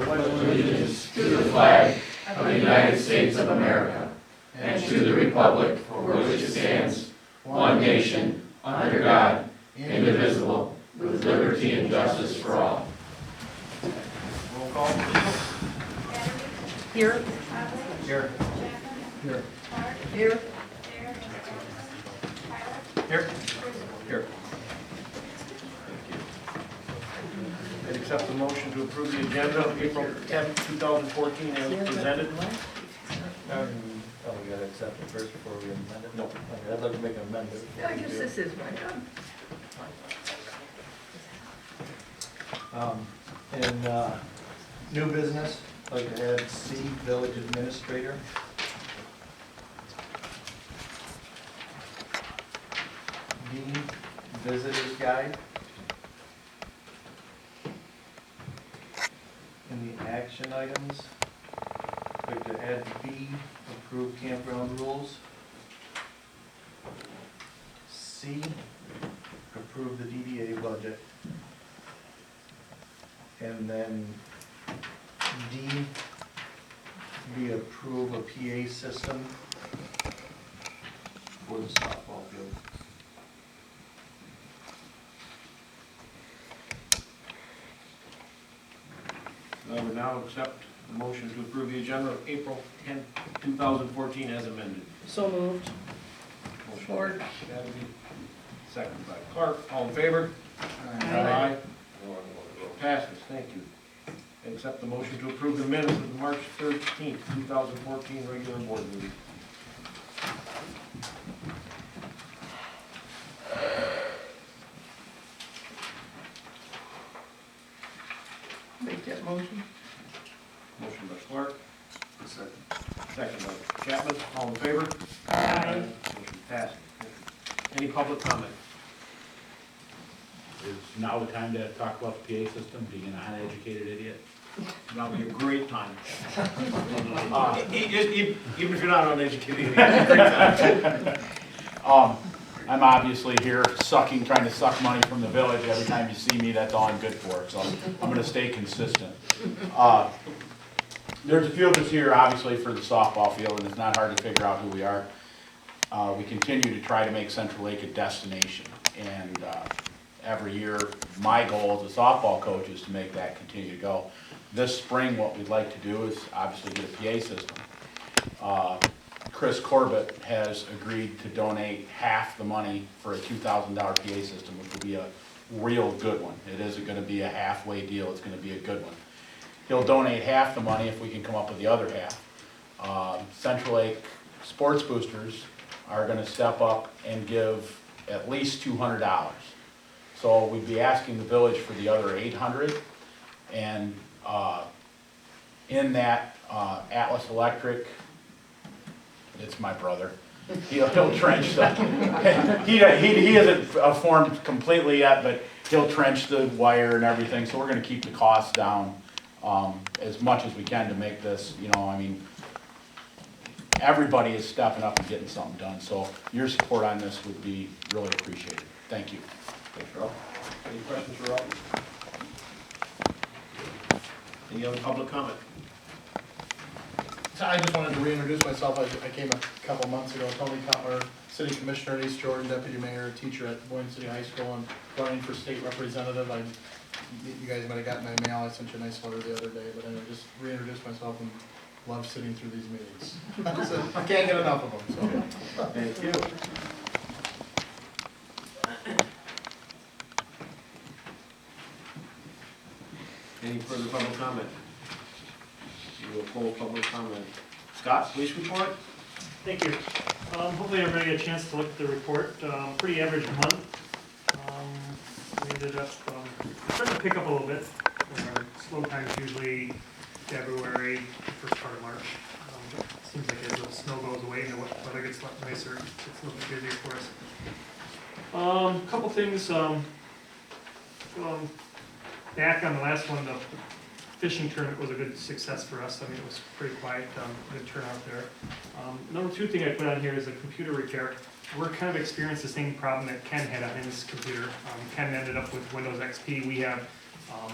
pledge allegiance to the flag of the United States of America and to the republic for which it stands, one nation, under God, indivisible, with liberty and justice for all. Roll call, please. Here. Here. Here. Here. Here. I'd accept the motion to approve the agenda of April 10th, 2014 as presented. Oh, we gotta accept it first before we amend it? No. Okay, I'd like to make an amendment. I guess this is one. In new business, I'd like to add C, village administrator. B, visitor's guide. In the action items, I'd like to add B, approve campground rules. C, approve the DDA budget. And then D, we approve a PA system for the softball field. I would now accept the motion to approve the agenda of April 10th, 2014 as amended. So moved. Motion Ford. by Shelby, second by Clark, all in favor? Aye. Passes, thank you. And accept the motion to approve the minutes of the March 13th, 2014 regular board meeting. Make that motion. Motion by Clark, Second. second by Chapman, all in favor? Aye. Motion passes. Thank you. Any public comment? Is now the time to talk about the PA system, being an uneducated idiot? That'll be a great time. Even if you're not uneducated. I'm obviously here sucking, trying to suck money from the village. Every time you see me, that's all I'm good for, so I'm gonna stay consistent. There's a few of us here, obviously, for the softball field, and it's not hard to figure out who we are. We continue to try to make Central Lake a destination, and every year, my goal as a softball coach is to make that continue to go. This spring, what we'd like to do is obviously get a PA system. Chris Corbett has agreed to donate half the money for a $2,000 PA system, which will be a real good one. It isn't gonna be a halfway deal, it's gonna be a good one. He'll donate half the money if we can come up with the other half. Central Lake Sports Boosters are gonna step up and give at least $200. So we'd be asking the village for the other 800, and in that, Atlas Electric, it's my brother, he'll trench the, he hasn't formed completely yet, but he'll trench the wire and everything, so we're gonna keep the costs down as much as we can to make this, I mean, everybody is stepping up and getting something done, so your support on this would be really appreciated. Thank you. Thanks, Rob. Any questions for Rob? Any other public comment? I just wanted to reintroduce myself. I came a couple months ago. Tony Cutler, City Commissioner at East Jordan, Deputy Mayor, teacher at Boyne City High School, and running for state representative. You guys might have gotten my mail. I sent you a nice letter the other day, but anyway, just reintroduce myself and love sitting through these meetings. I can't get enough of them, so. Thank you. Any further public comment? We will pull public comment. Scott, police report? Thank you. Hopefully everybody had a chance to look at the report. Pretty average month. We ended up starting to pick up a little bit. Slow times usually February, first part of March. Seems like as the snow goes away and the weather gets a lot nicer, it's a little bit busier for us. Couple things. Back on the last one, the fishing tournament was a good success for us. I mean, it was pretty quiet, good turnout there. Number two thing I put on here is a computer repair. We're kind of experiencing the same problem that Ken had on his computer. Ken ended up with Windows XP. We have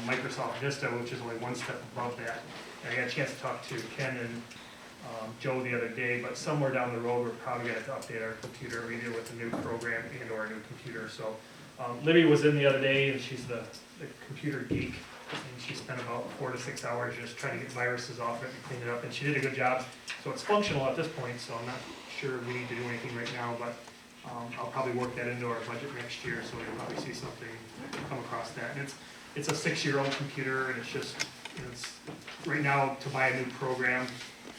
Microsoft Vista, which is only one step above that. And I got a chance to talk to Ken and Joe the other day, but somewhere down the road, we're probably gonna have to update our computer, either with a new program and or a new computer. So Libby was in the other day, and she's the computer geek, and she spent about 4 to 6 hours just trying to get viruses off it and clean it up, and she did a good job. So it's functional at this point, so I'm not sure we need to do anything right now, but I'll probably work that into our budget next year, so you'll probably see something come across that. And it's a 6-year-old computer, and it's just, you know, it's, right now, to buy a new program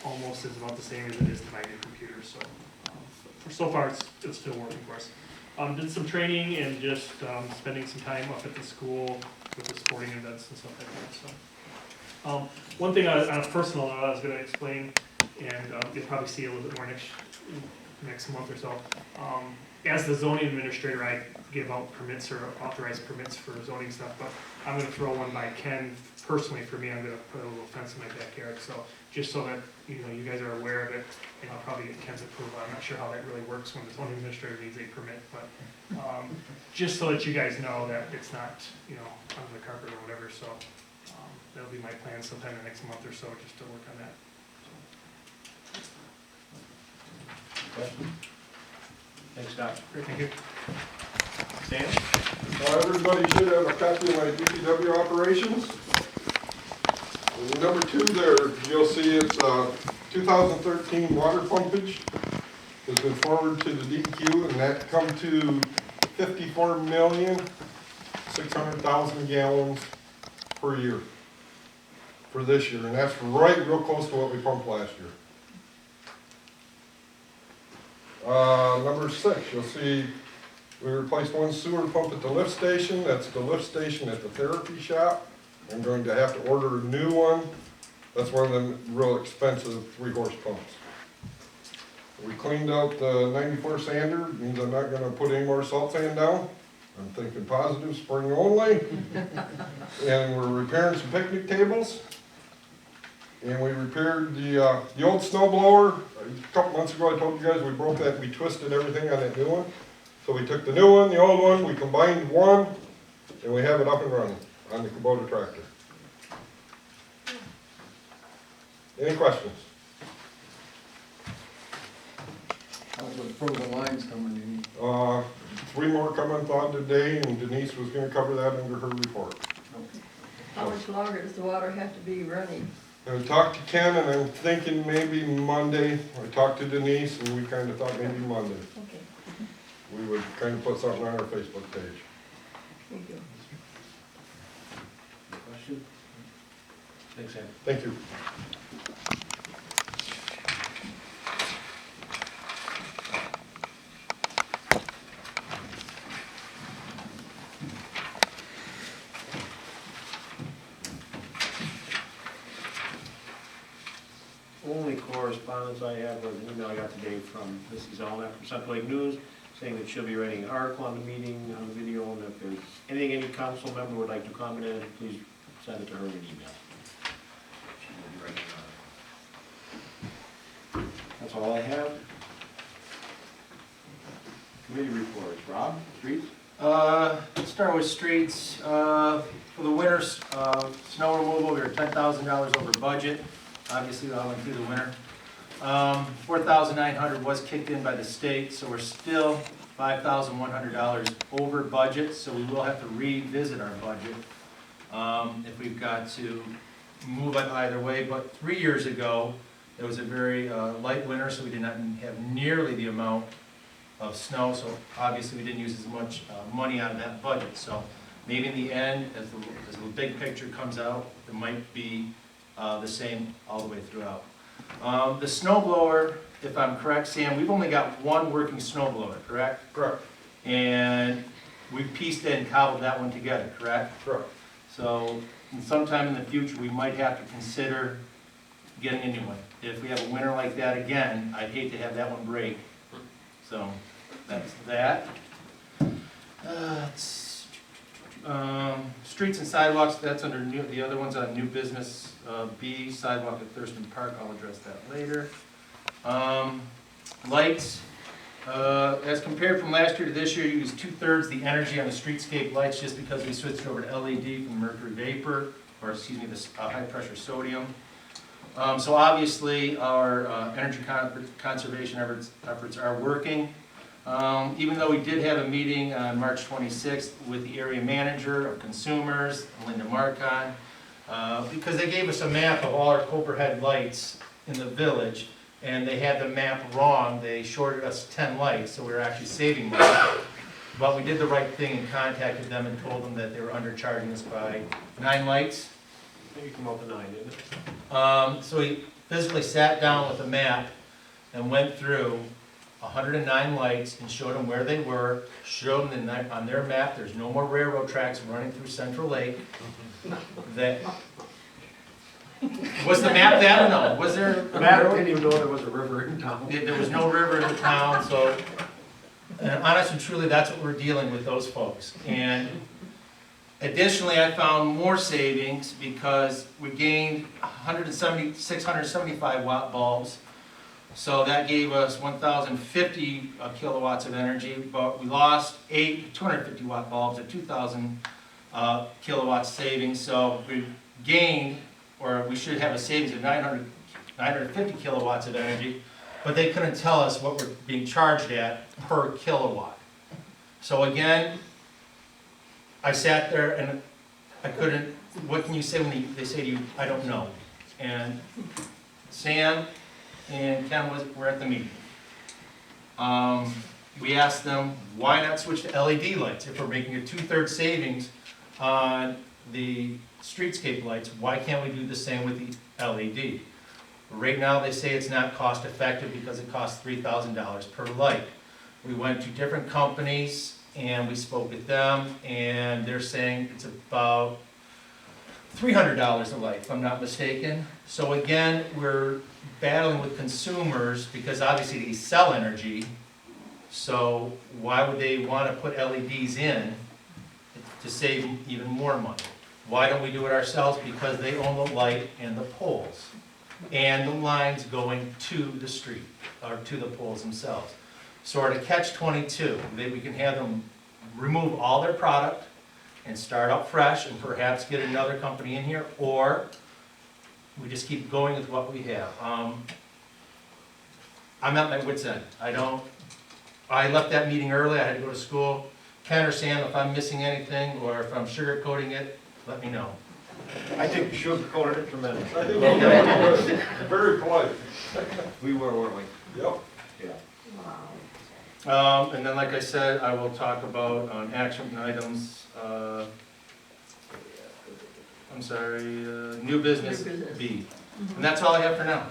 almost is about the same as it is to buy a new computer, so so far it's still working for us. Did some training and just spending some time up at the school with the sporting events and stuff like that, so. One thing on a personal note I was gonna explain, and you'll probably see a little bit more next month or so. As the zoning administrator, I give out permits or authorize permits for zoning stuff, but I'm gonna throw one by Ken personally for me. I'm gonna put a little fence in my backyard, so just so that, you know, you guys are aware of it, and I'll probably get Ken's approval. I'm not sure how that really works when the zoning administrator needs a permit, but just so that you guys know that it's not, you know, under the carpet or whatever, so that'll be my plan sometime in the next month or so, just to work on that. Question? Thanks, Scott. Great, thank you. Sam? Everybody should have a copy of my DPW operations. And number 2 there, you'll see it's 2013 water pumpage has been forwarded to the DEQ, and that come to 54,600,000 gallons per year for this year, and that's right real close to what we pumped last year. Number 6, you'll see we replaced one sewer pump at the lift station. That's the lift station at the therapy shop. I'm going to have to order a new one. That's one of them real expensive 3-horse pumps. We cleaned out the 94 sander. Means I'm not going to put any more salt sand down. I'm thinking positive, spring only. And we're repairing some picnic tables. And we repaired the old snow blower. A couple months ago I told you guys we broke that, we twisted everything on that new one. So we took the new one, the old one, we combined one, and we have it up and running on the Kubota tractor. Any questions? How's the frozen lines coming in? 3 more coming thawed today, and Denise was gonna cover that under her report. How much longer does the water have to be running? I talked to Ken, and I'm thinking maybe Monday. I talked to Denise, and we kinda thought maybe Monday. Okay, We would kinda put something on our Facebook page. thank you. Question? Thanks, Sam. Thank you. Only correspondence I have was an email I got today from Missy Zelnap from Central Lake News, saying that she'll be writing an article on the meeting, on the video, and if there's anything any council member would like to comment on, please send it to her in an email. She will be writing an article. That's all I have. Committee reports. Rob, streets? Let's start with streets. For the winter, snow removal, we were $10,000 over budget. Obviously, I went through the winter. 4,900 was kicked in by the state, so we're still $5,100 over budget, so we will have to revisit our budget if we've got to move it either way. But 3 years ago, it was a very light winter, so we did not have nearly the amount of snow, so obviously we didn't use as much money out of that budget. So maybe in the end, as the big picture comes out, it might be the same all the way throughout. The snow blower, if I'm correct, Sam, we've only got one working snow blower, correct? Correct. And we pieced and cobbled that one together, correct? Correct. So sometime in the future, we might have to consider getting a new one. If we have a winter like that again, I'd hate to have that one break. So that's that. Streets and sidewalks, that's under new, the other one's on new business B, sidewalk at Thurston Park, I'll address that later. Lights, As compared from last year to this year, you used 2/3 the energy on the streetscape lights just because we switched over to LED from mercury vapor, or excuse me, this high pressure sodium. So obviously, our energy conservation efforts are working. Even though we did have a meeting on March 26th with the area manager of consumers, Linda Marcon, because they gave us a map of all our Copperhead lights in the village, and they had the map wrong. They shorted us 10 lights, so we were actually saving money. But we did the right thing and contacted them and told them that they were undercharging us by 9 lights. I think you come up with 9, didn't it? So we physically sat down with a map and went through 109 lights and showed them where they were, showed them on their map, there's no more railroad tracks running through Central Lake. That, was the map that or no? Was there? Matt didn't even know there was a river in town. There was no river in the town, so, and honest and truly, that's what we're dealing with, those folks. And additionally, I found more savings because we gained 675 watt bulbs. So that gave us 1,050 kilowatts of energy, but we lost 250 watt bulbs at 2,000 kilowatts savings. So we gained, or we should have a savings of 950 kilowatts of energy, but they couldn't tell us what we're being charged at per kilowatt. So again, I sat there and I couldn't, what can you say when they say to you, I don't know? And Sam and Ken were at the meeting. We asked them, why not switch to LED lights? If we're making a 2/3 savings on the streetscape lights, why can't we do the same with the LED? Right now, they say it's not cost effective because it costs $3,000 per light. We went to different companies and we spoke with them, and they're saying it's about $300 a light, if I'm not mistaken. So again, we're battling with consumers because obviously they sell energy. So why would they want to put LEDs in to save even more money? Why don't we do it ourselves? Because they own the light and the poles and the lines going to the street or to the poles themselves. So at a catch-22, we can have them remove all their product and start up fresh and perhaps get another company in here, or we just keep going with what we have. I'm at my wit's end. I left that meeting early, I had to go to school. Ken or Sam, if I'm missing anything or if I'm sugarcoating it, let me know. I think you sugarcoated it tremendous. I think we're good. Very polite. We were, weren't we? Yep. Yeah. And then, like I said, I will talk about on action items, new business New business. B. And that's all I have for now.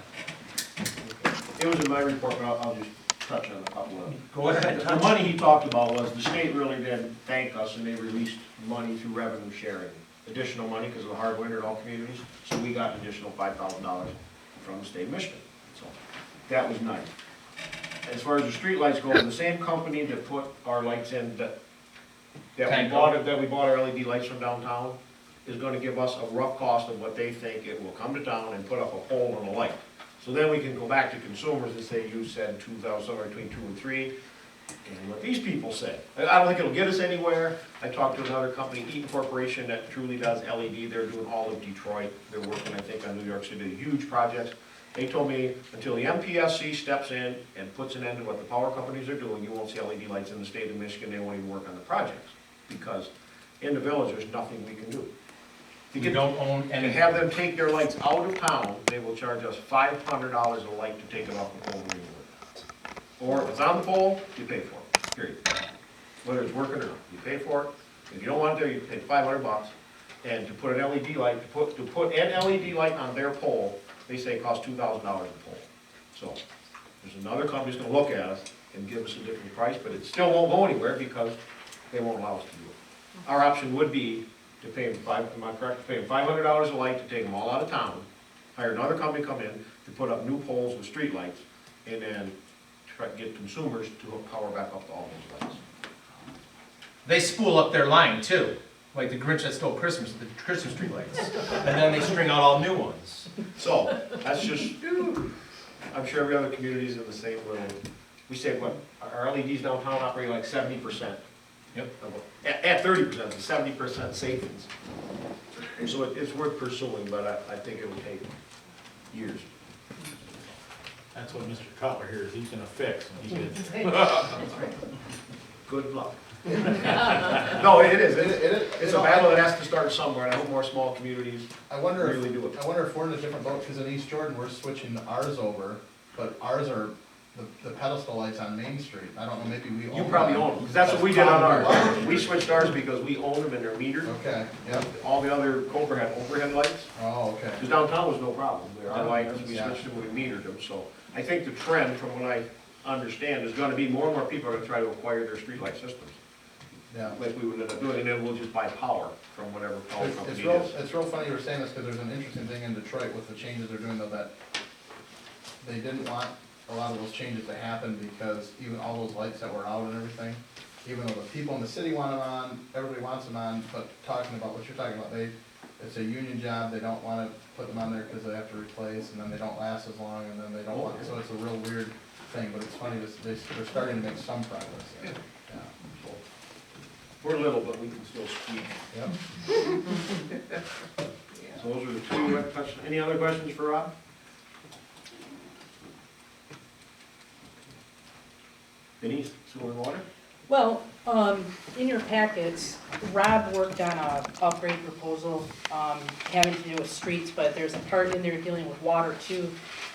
It was in my report, but I'll just touch on a couple of them. Go ahead. The money he talked about was, the state really did thank us, and they released money through revenue sharing. Additional money because of the hard winter in all communities, so we got an additional $5,000 from the state of Michigan. So that was nice. As far as the street lights go, the same company that put our lights in, that we bought our LED lights from downtown, is gonna give us a rough cost of what they think it will come to town and put up a pole and a light. So then we can go back to consumers and say, you said 2,000, somewhere between 2 and 3, and what these people say. I don't think it'll get us anywhere. I talked to another company, Eaton Corporation, that truly does LED. They're doing all of Detroit. They're working, I think, on New York City, huge projects. They told me until the MPSC steps in and puts an end to what the power companies are doing, you won't see LED lights in the state of Michigan. They won't even work on the projects, because in the village, there's nothing we can do. You don't own And any. to have them take their lights out of town, they will charge us $500 a light to take it off the pole and remove it. Or if it's on the pole, you pay for it, period. Whether it's working or not, you pay for it. If you don't want it there, you pay $500. And to put an LED light, to put an LED light on their pole, they say it costs $2,000 a pole. So there's another company that's gonna look at us and give us a different price, but it still won't go anywhere because they won't allow us to do it. Our option would be to pay them to pay them $500 a light to take them all out of town, hire another company to come in to put up new poles with street lights, and then try to get consumers to hook power back up to all those lights. They spool up their line too, like the Grinch that stole Christmas, the Christmas tree lights. And then they string out all new ones. So, that's just, I'm sure every other community is in the same little we say, what, our LEDs downtown operate like 70%. Yep. At 30%, it's 70% savings. So it's worth pursuing, but I think it will take years. That's what Mr. Cutler here is, he's gonna fix, and he did. Good luck. No, it is, it's a battle that has to start somewhere, and I hope more small communities I wonder really do it. if, I wonder if we're in a different boat, because in East Jordan, we're switching ours over, but ours are the pedestal lights on Main Street. I don't know, maybe we own You them. probably own them, because that's what we did on probably ours. why. We switched ours because we own them and they're metered. Okay, yep, All the other Cobra had overhead lights, oh, okay. because downtown was no problem. They're our lights, we Yeah. switched them, we metered them, so I think the trend, from what I understand, is gonna be more and more people are gonna try to acquire their streetlight systems, Yeah. like we would end up doing, and then we'll just buy power from whatever power It's company real, it is. it's real funny you were saying this, because there's an interesting thing in Detroit with the changes they're doing, though, that they didn't want a lot of those changes to happen, because even all those lights that were out and everything, even though the people in the city want them on, everybody wants them on, but talking about what you're talking about, it's a union job, they don't wanna put them on there because they have to replace, and then they don't last as long, and then they don't want, so it's a real weird thing, but it's funny, they're starting to make some progress. Yeah. We're little, but we can still squeak. Yep. So those are the two questions. Any other questions for Rob? Denise, sewer and water? Well, in your packets, Rob worked on a upgrade proposal, having to do with streets, but there's a part in there dealing with water too,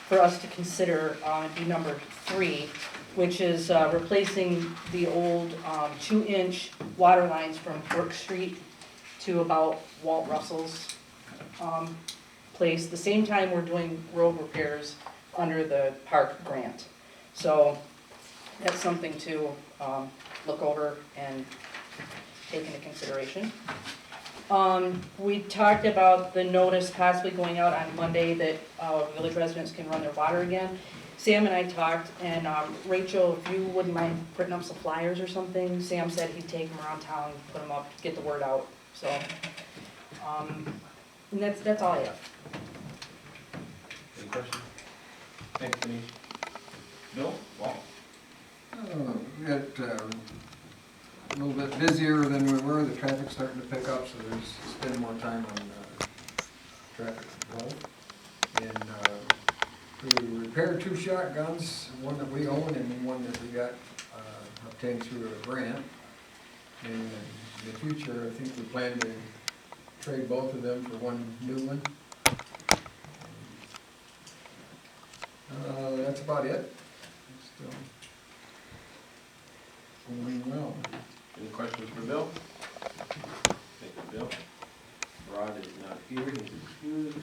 for us to consider, it'd be number 3, which is replacing the old 2-inch water lines from Brook Street to about Walt Russell's place. The same time we're doing road repairs under the park grant. So that's something to look over and take into consideration. We talked about the notice possibly going out on Monday that village residents can run their water again. Sam and I talked, and Rachel, if you wouldn't mind printing up some flyers or something, Sam said he'd take them around town, put them up, get the word out, so. And that's all I have. Any questions? Thanks, Denise. Bill? Walt? We got a little bit busier than we were, the traffic's starting to pick up, so there's spending more time on traffic control. And we repaired 2 shotguns, one that we own and one that we got obtained through a grant. In the future, I think we plan to trade both of them for one new one. That's about it. Still going well. Any questions for Bill? Thank you, Bill. Rod is not here, he's excused.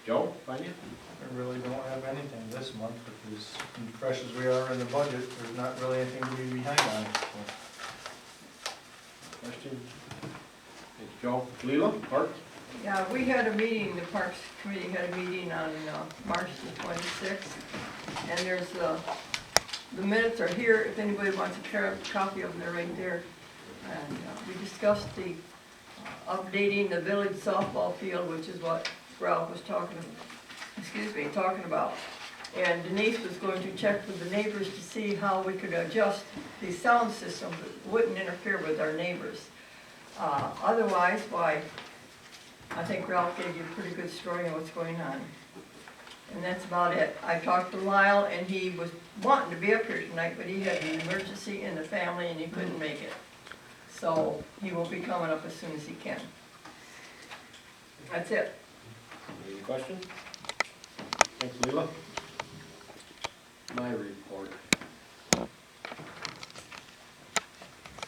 Joe, finance? I really don't have anything this month, because as fresh as we are in the budget, there's not really anything to be behind on. Question? Thanks, Joe. Leila, Parks? Yeah, we had a meeting, the Parks Committee had a meeting on March the 26th, and there's the minutes are here, if anybody wants a copy of them, they're right there. And we discussed the updating the village softball field, which is what Ralph was talking about. And Denise was going to check with the neighbors to see how we could adjust the sound system that wouldn't interfere with our neighbors. Otherwise, why, I think Ralph gave you a pretty good story on what's going on. And that's about it. I talked to Lyle, and he was wanting to be up here tonight, but he had an emergency in the family and he couldn't make it. So he will be coming up as soon as he can. That's it. Any questions? Thanks, Leila. My report.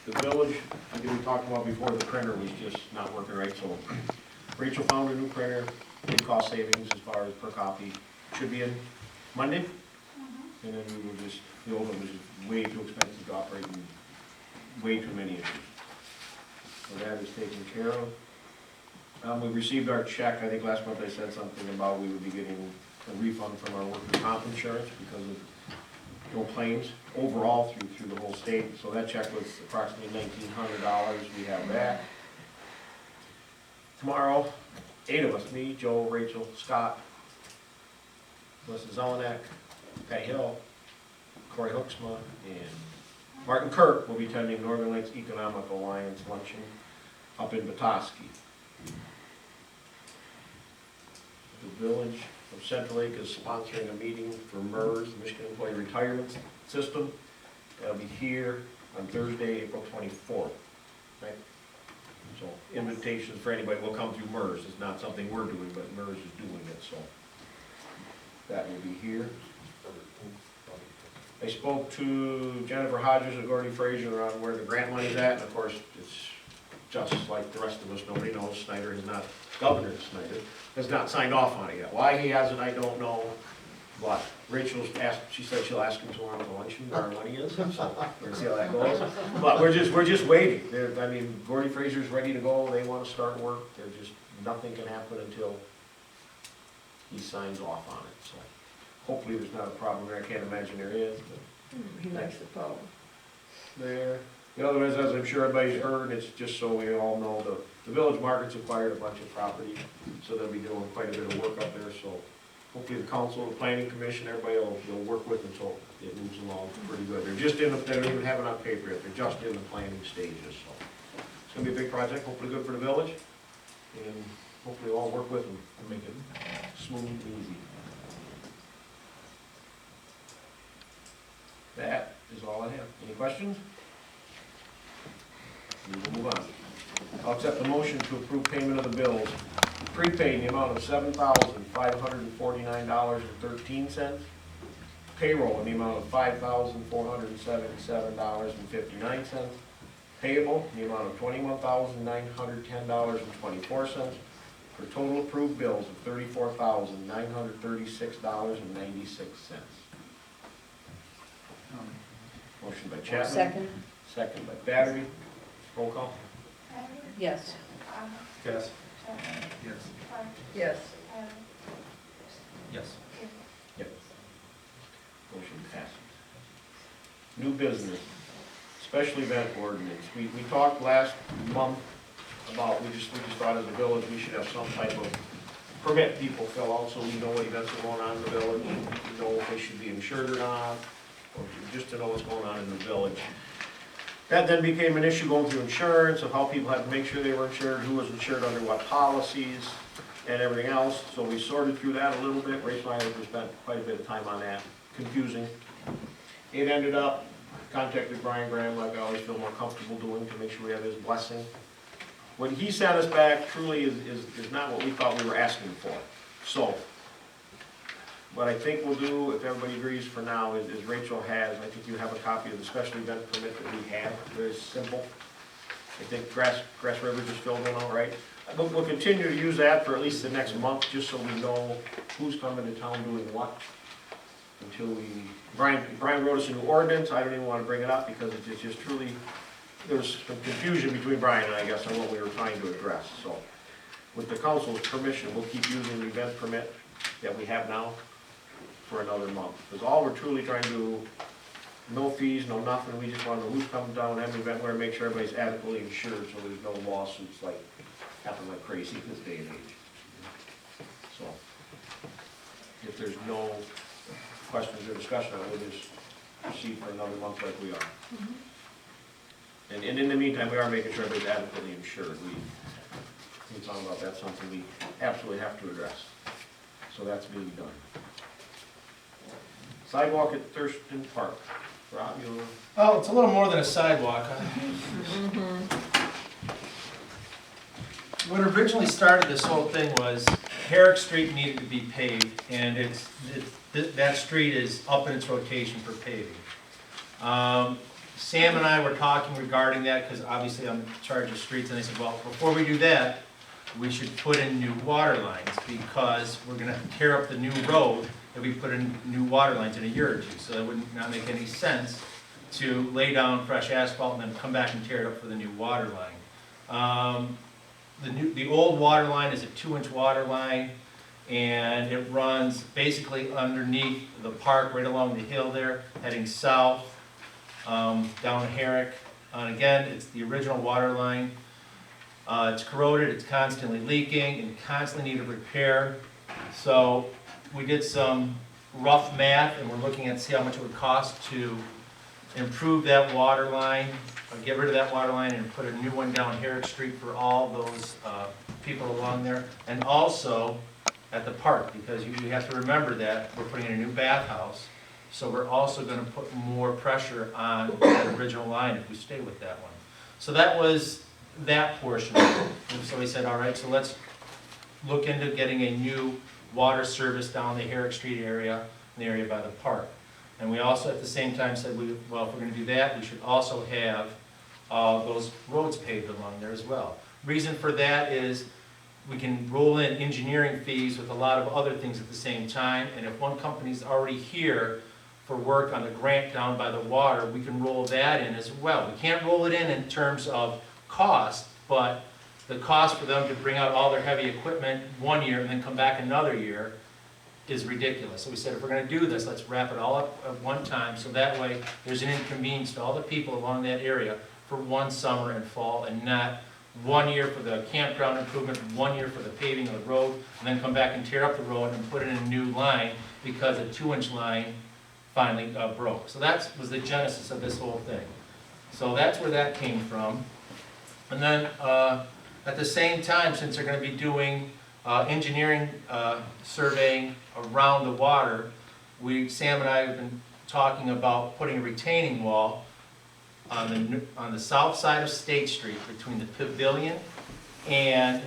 The village, I think we talked about before, the printer was just not working right, so Rachel found a new printer, big cost savings as far as per copy. Should be in Monday. And then we were just, the old one was just way too expensive to operate and way too many issues. So that is taken care of. We received our check, I think last month I said something about we would be getting a refund from our workers' comp insurance because of no claims overall through the whole state. So that check was approximately $1,900, we have that. Tomorrow, 8 of us, me, Joe, Rachel, Scott, Melissa Zelenak, Pat Hill, Corey Hooksma, and Martin Kirk will be attending Northern Lakes Economic Alliance luncheon up in Petoskey. The Village of Central Lake is sponsoring a meeting for MERS, Michigan Employee Retirement System. That'll be here on Thursday, April 24th. Right? So invitations for anybody will come through MERS. It's not something we're doing, but MERS is doing it, so that will be here. I spoke to Jennifer Hodges and Gordy Frazier on where the grant money's at, and of course, it's just like the rest of us, nobody knows. Snyder has not, Governor Snyder has not signed off on it yet. Why he hasn't, I don't know, but Rachel's asked, she said she'll ask him tomorrow at the luncheon where our money is, so we're gonna see how that goes. But we're just waiting. I mean, Gordy Frazier's ready to go, they wanna start work, nothing can happen until he signs off on it, so. Hopefully there's not a problem there, I can't imagine there is, but He likes the power. there. The other is, as I'm sure everybody's heard, it's just so we all know, the village market's acquired a bunch of property, so they'll be doing quite a bit of work up there, so hopefully the council, the planning commission, everybody will work with them so it moves along pretty good. They're just in, they don't even have it on paper yet, they're just in the planning stages, so. It's gonna be a big project, hopefully good for the village, and hopefully we'll all work with them and make it smooth and easy. That is all I have. Any questions? We will move on. I'll accept the motion to approve payment of the bills. Prepaid in the amount of $7,549.13. Payroll in the amount of $5,477.59. Payable in the amount of $21,910.24. For total approved bills of $34,936.96. Motion by Chapman. Second, Second by Battery. Roll call. yes. Yes. Yes. Yes. Yes. Yep. Motion passes. New business, special event ordinance. We talked last month about, we just thought as a village, we should have some type of permit people fill out so we know what events are going on in the village, we know if they should be insured or not, or just to know what's going on in the village. That then became an issue going through insurance, of how people had to make sure they were insured, who was insured under what policies, and everything else. So we sorted through that a little bit. Rachel and I have spent quite a bit of time on that. Confusing. It ended up, contacted Brian Graham, like I always feel more comfortable doing, to make sure we have his blessing. What he sent us back truly is not what we thought we were asking for. So, what I think we'll do, if everybody agrees for now, is Rachel has, I think you have a copy of the special event permit that we have, very simple. I think Grass River just filled in all right. But we'll continue to use that for at least the next month, just so we know who's coming to town doing what. Until Brian wrote us a new ordinance, I don't even want to bring it up because it's just truly, there's some confusion between Brian and I guess on what we were trying to address. So, with the council's permission, we'll keep using the event permit that we have now for another month. Because all we're truly trying to do, no fees, no nothing, we just want to who's coming down, have an event where make sure everybody's adequately insured so there's no lawsuits like happen like crazy in this day and age. So, if there's no questions or discussion on it, we'll just proceed for another month like we are. And in the meantime, we are making sure everybody's adequately insured. We talk about that's something we absolutely have to address. So that's being done. Sidewalk at Thurston Park. Rob, you want Oh, it's a little more than a sidewalk. What originally started this whole thing was Herrick Street needed to be paved, and that street is up in its rotation for paving. Sam and I were talking regarding that, because obviously I'm in charge of streets, and I said, well, before we do that, we should put in new water lines, because we're gonna tear up the new road if we put in new water lines in a year or two, so it would not make any sense to lay down fresh asphalt and then come back and tear it up for the new water line. The old water line is a 2-inch water line, and it runs basically underneath the park, right along the hill there, heading south, down Herrick. And again, it's the original water line. It's corroded, it's constantly leaking, and constantly needed repair. So we did some rough math, and we're looking at see how much it would cost to improve that water line, or get rid of that water line and put a new one down Herrick Street for all those people along there. And also at the park, because you have to remember that we're putting in a new bathhouse. So we're also gonna put more pressure on that original line if we stay with that one. So that was that portion. And so we said, all right, so let's look into getting a new water service down the Herrick Street area, in the area by the park. And we also at the same time said, well, if we're gonna do that, we should also have those roads paved along there as well. Reason for that is we can roll in engineering fees with a lot of other things at the same time, and if one company's already here for work on the grant down by the water, we can roll that in as well. We can't roll it in terms of cost, but the cost for them to bring out all their heavy equipment one year and then come back another year is ridiculous. So we said, if we're gonna do this, let's wrap it all up at one time, so that way there's an inconvenience to all the people along that area for one summer and fall, and not 1 year for the campground improvement, 1 year for the paving of the road, and then come back and tear up the road and put in a new line because a 2-inch line finally broke. So that was the genesis of this whole thing. So that's where that came from. And then at the same time, since they're going to be doing engineering surveying around the water, Sam and I have been talking about putting a retaining wall on the south side of State Street between the pavilion and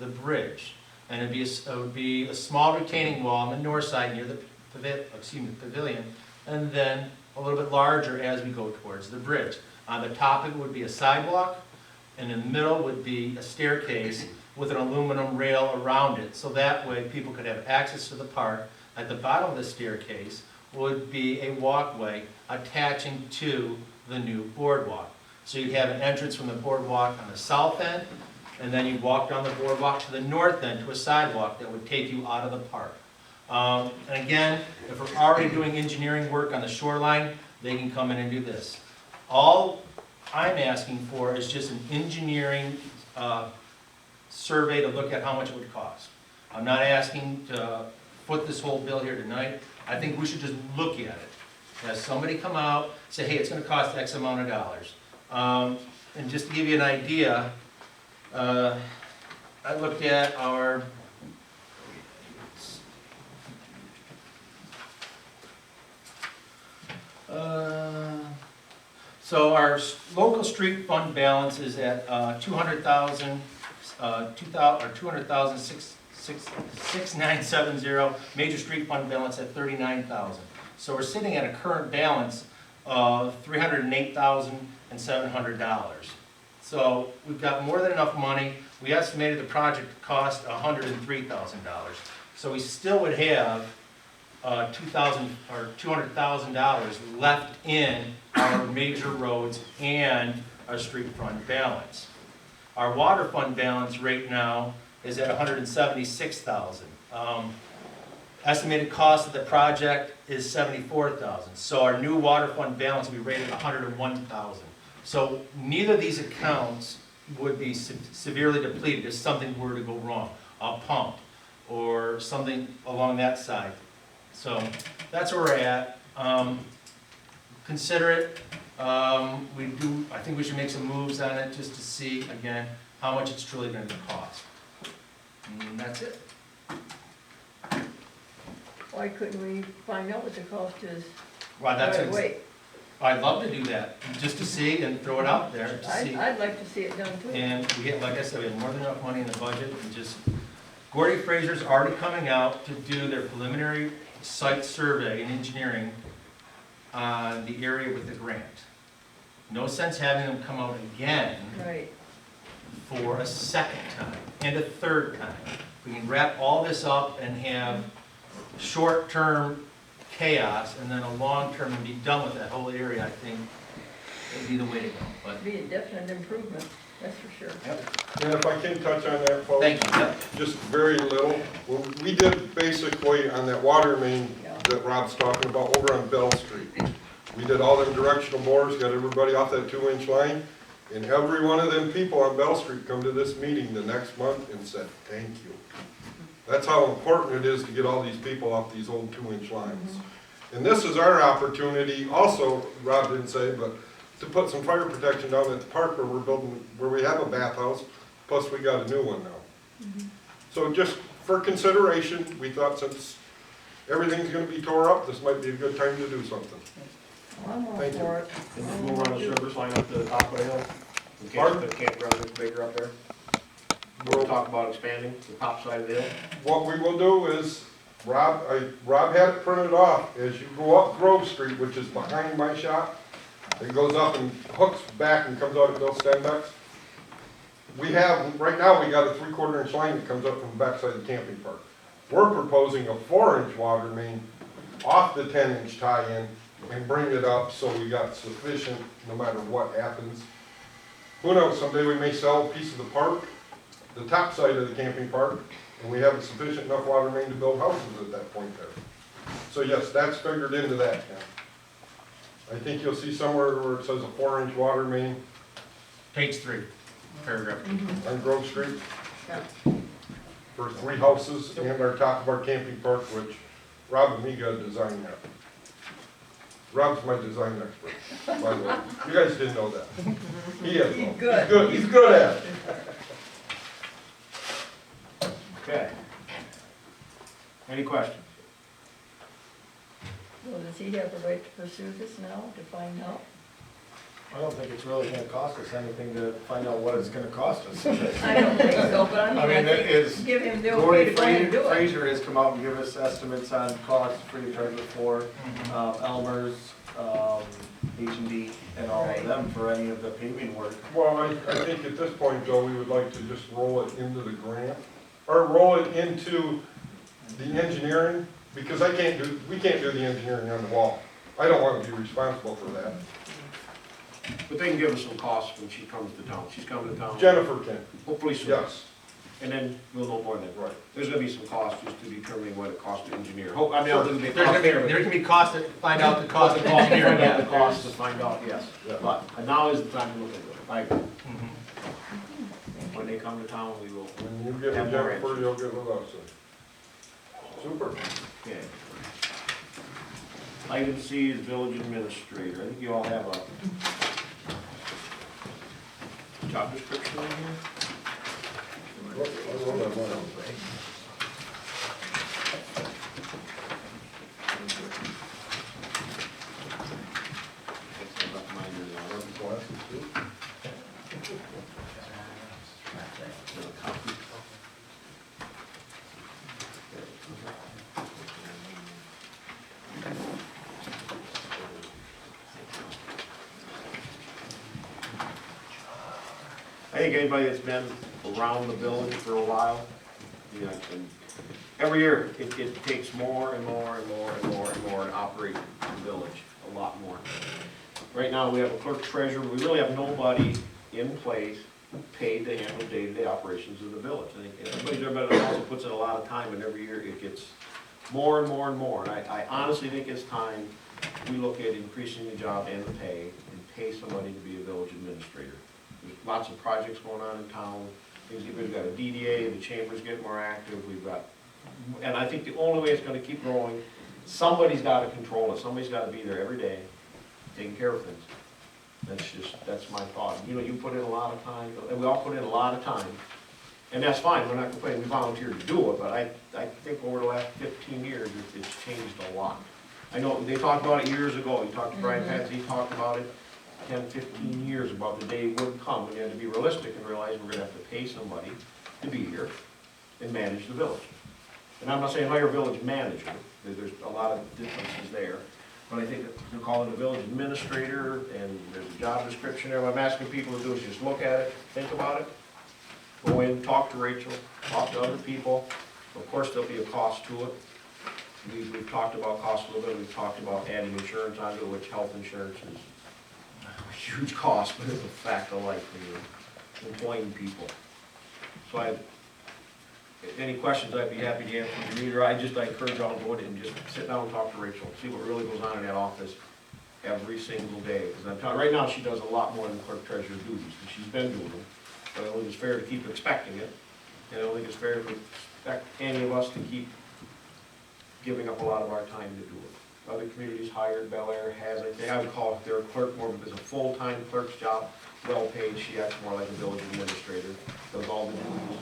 the bridge. And it would be a small retaining wall on the north side near the pavilion, and then a little bit larger as we go towards the bridge. On the top of it would be a sidewalk, and in the middle would be a staircase with an aluminum rail around it, so that way people could have access to the park. At the bottom of the staircase would be a walkway attaching to the new boardwalk. So you'd have an entrance from the boardwalk on the south end, and then you'd walk down the boardwalk to the north end to a sidewalk that would take you out of the park. And again, if we're already doing engineering work on the shoreline, they can come in and do this. All I'm asking for is just an engineering survey to look at how much it would cost. I'm not asking to foot this whole bill here tonight. I think we should just look at it. Have somebody come out, say, hey, it's going to cost X amount of dollars. And just to give you an idea, I looked at our so our local street fund balance is at 200,670. Major street fund balance at 39,000. So we're sitting at a current balance of $308,700. So we've got more than enough money. We estimated the project to cost $103,000. So we still would have $200,000 left in our major roads and our street fund balance. Our water fund balance right now is at $176,000. Estimated cost of the project is $74,000. So our new water fund balance will be rated at $101,000. So neither of these accounts would be severely depleted if something were to go wrong, a pump or something along that side. So that's where we're at. Consider it. I think we should make some moves on it just to see again how much it's truly going to cost. And that's it. Why couldn't we find out what the cost is? Well, that's Right away? I'd love to do that, just to see and throw it out there to see. I'd like to see it done too. And we have, like I said, we have more than enough money in the budget, and just, Gordy Fraser's already coming out to do their preliminary site survey and engineering on the area with the grant. No sense having them come out again Right. for a second time and a third time. We can wrap all this up and have short-term chaos and then a long-term and be done with that whole area, I think would be the way to go. But Be a definite improvement, that's for sure. And if I can touch on that, folks. thank you. Yep. Just very little. Well, we did basically on that water main that Rob's talking about over on Bell Street. We did all them directional bores, got everybody off that 2-inch line, and every one of them people on Bell Street come to this meeting the next month and said, thank you. That's how important it is to get all these people off these old 2-inch lines. And this is our opportunity also, Rob didn't say, but to put some fire protection down at the park where we're building, where we have a bathhouse, plus we got a new one now. So just for consideration, we thought since everything's gonna be tore up, this might be a good time to do something. I'm all Thank you. for it. And then we'll run a service line up to the top of the hill, in case Pardon? the campground gets bigger up there. We'll talk about expanding the top side of the hill. What we will do is, Rob had it printed off, as you go up Grove Street, which is behind my shop, it goes up and hooks back and comes out at Bill Stenbeck's. We have, right now, we got a 3/4 inch line that comes up from the backside of the camping park. We're proposing a 4-inch water main off the 10-inch tie-in and bring it up so we got sufficient no matter what happens. Who knows, someday we may sell a piece of the park, the top side of the camping park, and we have a sufficient enough water main to build houses at that point there. So yes, that's figured into that now. I think you'll see somewhere where it says a 4-inch water main Page 3, paragraph. on Grove Street Yeah. for 3 houses and our top of our camping park, which Rob and me got to design that. Rob's my design expert, by the way. You guys didn't know that. He is. He's good. He's good. He's good at it. Okay. Any questions? Well, does he have the right to pursue this now, to find out? I don't think it's really gonna cost us anything to find out what it's gonna cost us. I don't think so, but I mean, I mean, it is, give him the okay Gordy to go ahead and do it. Fraser has come out and give us estimates on costs for the treasure for, Elmer's, H&D, and all Right. of them for any of the paving work. Well, I think at this point, Joe, we would like to just roll it into the grant, or roll it into the engineering, because we can't do the engineering on the wall. I don't want to be responsible for that. But they can give us some costs when she comes to town. She's coming to town. Jennifer can, Hopefully soon. yes, And then we'll know more then. right. There's gonna be some costs just to determine what it costs to engineer. Hope, I mean, I don't think There's gonna be, there can be costs to find out the cost of engineering. Find out the cost to find out, yes. Yeah. But now is the time to look into it. I agree. Mhm. When they come to town, we will. When you get Have with more Jennifer, answers. you'll get with us. Super. Okay. Item C is village administrator. I think you all have a job description in here. I've got mine in there. There's a copy. I think anybody that's been around the village for a while, you know, and every year, it takes more and more and more and more and more to operate the village, a lot more. Right now, we have a clerk treasurer, we really have nobody in place paid to handle day-to-day operations of the village. I think everybody's ever been in the council puts in a lot of time, and every year it gets more and more and more. And I honestly think it's time we look at increasing the job and the pay, and pay somebody to be a village administrator. There's lots of projects going on in town. We've got a DDA, the chamber's getting more active, we've got, and I think the only way it's gonna keep growing, somebody's gotta control it, somebody's gotta be there every day, taking care of things. That's my thought. You know, you put in a lot of time, and we all put in a lot of time, and that's fine, we're not complaining, we volunteered to do it, but I think over the last 15 years, it's changed a lot. I know, they talked about it years ago, you talked to Brian Patz, he talked about it 10, 15 years about the day would come when you had to be realistic and realize we're gonna have to pay somebody to be here and manage the village. And I'm not saying hire a village manager, there's a lot of differences there, but I think to call it a village administrator, and there's a job description there, what I'm asking people to do is just look at it, think about it, go in, talk to Rachel, talk to other people. Of course, there'll be a cost to it. We've talked about cost a little bit, we've talked about adding insurance onto it, which health insurance is a huge cost, but it's a fact of life when you're employing people. So any questions, I'd be happy to answer from either. I encourage y'all to go in and just sit down and talk to Rachel, see what really goes on in that office every single day. Because I'm telling, right now, she does a lot more than clerk treasurer duties, and she's been doing them. But I don't think it's fair to keep expecting it, and I don't think it's fair to expect any of us to keep giving up a lot of our time to do it. Other communities hired, Bel Air has, I would call it their clerk more of a full-time clerk's job, well-paid. She acts more like a village administrator, does all the duties.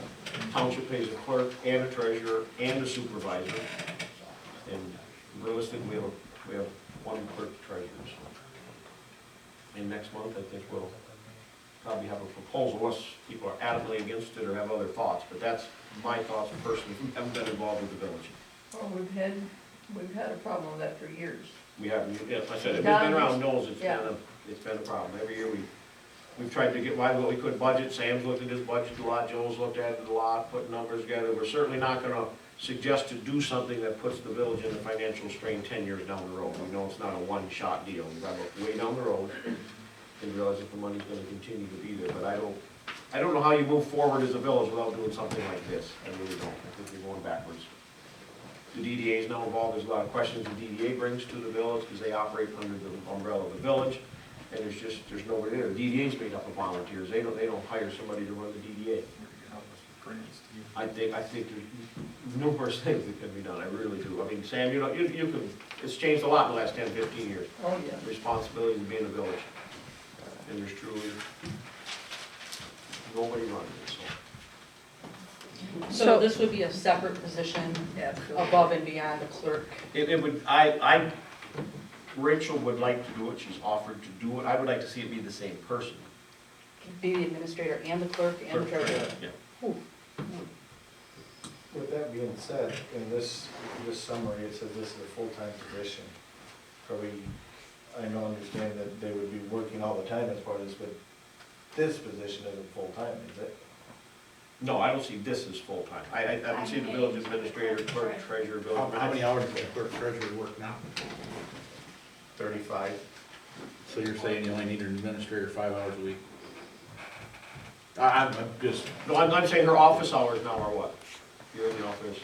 Township pays a clerk and a treasurer and a supervisor. And realistically, we have one clerk treasurer. And next month, I think we'll probably have a proposal, unless people are adamantly against it or have other thoughts, but that's my thoughts personally, who haven't been involved with the village. Well, we've had a problem with that for years. We have, yeah, like I said, if you've been around knows it's been a problem. Every year we've tried to get what we could budget. Sam's looked at his budget a lot, Joe's looked at it a lot, put numbers together. We're certainly not gonna suggest to do something that puts the village in a financial strain 10 years down the road. We know it's not a one-shot deal. We've got to look way down the road and realize that the money's gonna continue to be there. But I don't know how you move forward as a village without doing something like this. I really don't. I think we're going backwards. The DDA is now involved. There's a lot of questions the DDA brings to the village because they operate under the umbrella of the village. And there's nobody there. The DDA is made up of volunteers. They don't hire somebody to run the DDA. I think there's numerous things that can be done. I really do. I mean, Sam, you can, it's changed a lot in the last 10, 15 years. Oh, yeah. Responsibilities of being a village. And there's truly nobody running it, So this would be a separate position Absolutely. above and beyond the clerk? It would, Rachel would like to do it, she's offered to do it, I would like to see it be the same person. Be the administrator and the clerk and the treasurer? Yeah. With that being said, in this summary, it says this is a full-time position. Probably, I know, understand that they would be working all the time as part of this, but this position isn't full-time, is it? No, I don't see this as full-time. I would see the village administrator, clerk, treasurer, village. How many hours does the clerk treasurer work now? 35. So you're saying you only need an administrator 5 hours a week? I'm just, No, I'm saying her office hours now are what? You're in the office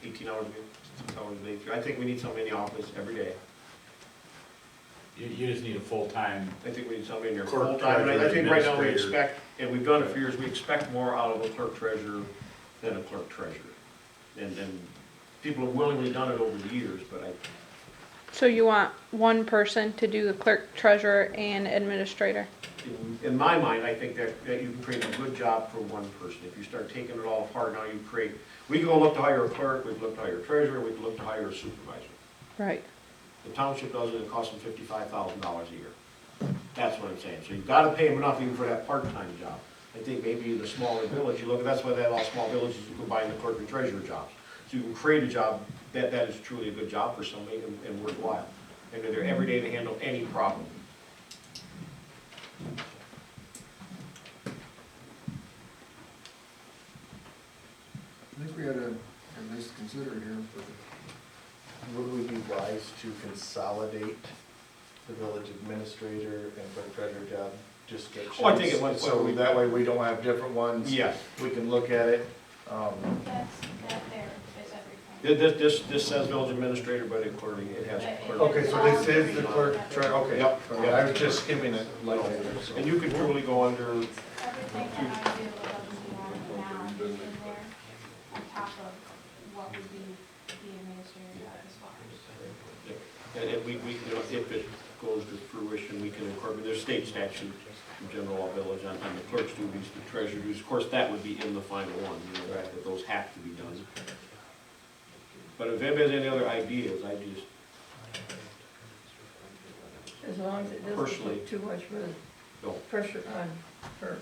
18 hours a week, 6 hours a day. I think we need somebody in the office every day. you just need a full-time, I think we need somebody in there Clerk, full-time. And I treasurer, think right now we administrator. expect, and we've done it for years, we expect more out of a clerk treasurer than a clerk treasurer. And people have willingly done it over the years, but So you want one person to do the clerk, treasurer, and administrator? in my mind, I think that you can create a good job for one person. If you start taking it all apart, now you create, we can go look to hire a clerk, we can look to hire a treasurer, we can look to hire a supervisor. Right. The township does it, it costs them $55,000 a year. That's what I'm saying. So you've got to pay them enough even for that part-time job. I think maybe in the smaller village, you look, that's why they have all small villages who combine the clerk and treasurer jobs. So you can create a job that is truly a good job for somebody and worthwhile. And they're there every day to handle any problem. I think we had at least consider it here, but Would we be wise to consolidate the village administrator and clerk treasurer job? Just get. Oh, I think it might- So that way we don't have different ones. Yes. We can look at it. That there is everything. This says village administrator, but it clearly, it has clerk. Okay, so this is the clerk okay. Yep. Okay, I was just skimming it like that. so. And you could truly go under, Everything that I do above and beyond now is in there, on top of what would be the administrative job as well. and we, you know, if it goes to fruition, we can incorporate, there's state statute in general law village on the clerk's duties, the treasurer duties. Of course, that would be in the final one, you know, that those have to be done. But if anybody has any other ideas, I just, As long as it doesn't Personally. put too much No. pressure on her.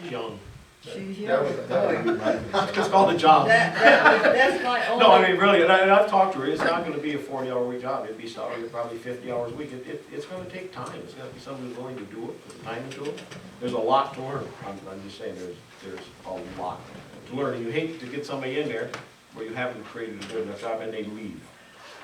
she's young. She's That young. would be my It's concern. called a job. That's my only. No, I mean, really, and I've talked to her, it's not gonna be a 40-hour week job, it'd be salary probably 50 hours a week. It's gonna take time, it's gotta be somebody who's willing to do it, put the time into it. There's a lot to learn, I'm just saying, there's a lot to learn, and you hate to get somebody in there where you haven't created a good enough job and they leave.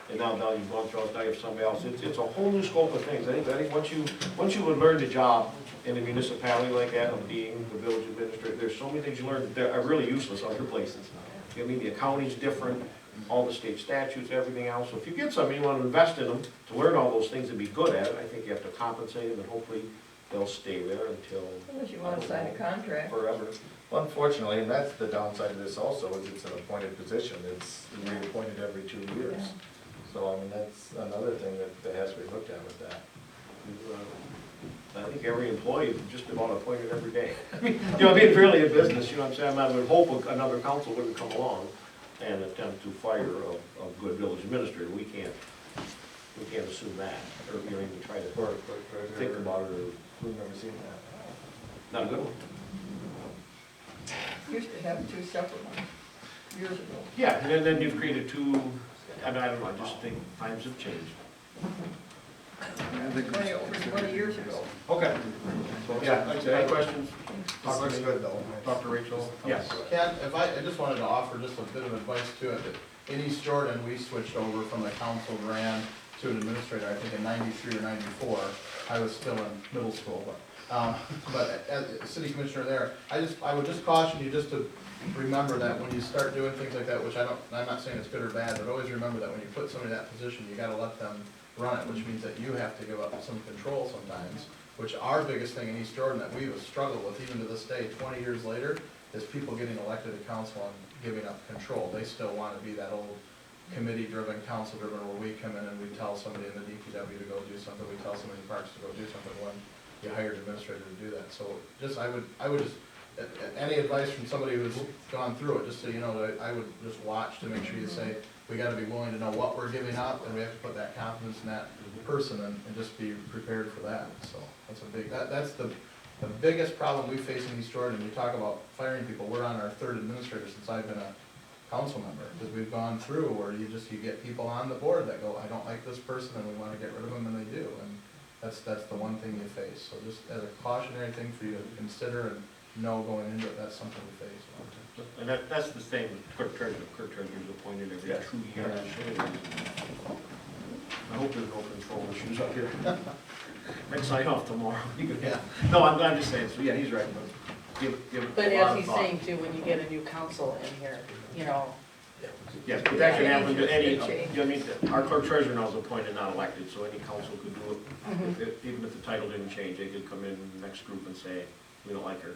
And now you've gone through, now you have somebody else, it's a whole new scope of things. I think once you would learn the job in a municipality like that, of being the village administrator, there's so many things you learn that are really useless other places. I mean, the accounting's different, all the state statutes, everything else. So if you get somebody, you want to invest in them to learn all those things and be good at it, I think you have to compensate them, and hopefully they'll stay there until Unless you want to sign a contract. forever. Well, unfortunately, and that's the downside of this also, is it's an appointed position, it's reappointed every 2 years. So, I mean, that's another thing that has to be looked at with that. I think every employee is just about appointed every day. I mean, you know, being fairly in business, you know what I'm saying? I would hope another council wouldn't come along and attempt to fire a good village administrator. We can't assume that, or, you know, even try to Or, but think about it, or we've never seen that. not a good one. Used to have two separate ones years ago. Yeah, and then you've created two, I mean, I don't know, I just think times have changed. I think 20 years ago. Okay. So, yeah, any questions? This looks good though. Dr. Rachel? Yes. Ken, I just wanted to offer just a bit of advice to it, that in East Jordan, we switched over from a council ran to an administrator, I think in 93 or 94. I was still in middle school, but as a city commissioner there, I would just caution you just to remember that when you start doing things like that, which I'm not saying it's good or bad, but always remember that when you put somebody in that position, you gotta let them run it, which means that you have to give up some control sometimes, which our biggest thing in East Jordan that we have struggled with even to this day, 20 years later, is people getting elected to council and giving up control. They still want to be that old committee-driven, council-driven, where we come in and we tell somebody in the DPW to go do something, we tell somebody in Parks to go do something when you hired an administrator to do that. So just, I would just, any advice from somebody who's gone through it, just so you know, that I would just watch to make sure you say, we gotta be willing to know what we're giving up, and we have to put that confidence in that person and just be prepared for that. So that's a big, that's the biggest problem we face in East Jordan. You talk about firing people, we're on our third administrator since I've been a council member, because we've gone through where you get people on the board that go, I don't like this person, and we wanna get rid of them, and they do, and that's the one thing you face. So just as a cautionary thing for you to consider and know going into it, that's something we face. And that's the same with clerk treasurer. Clerk treasurer is appointed every 2 years. I hope there's no control issues up here. I'd sign off tomorrow. Yeah. No, I'm just saying, so yeah, he's right, but give it But a lot as of he's thought. saying too, when you get a new council in here, you know, Yes, but that can happen to any, you know, Change. I mean, our clerk treasurer now is appointed, not elected, so any council could do Mhm. it. Even if the title didn't change, they could come in the next group and say, we don't like her.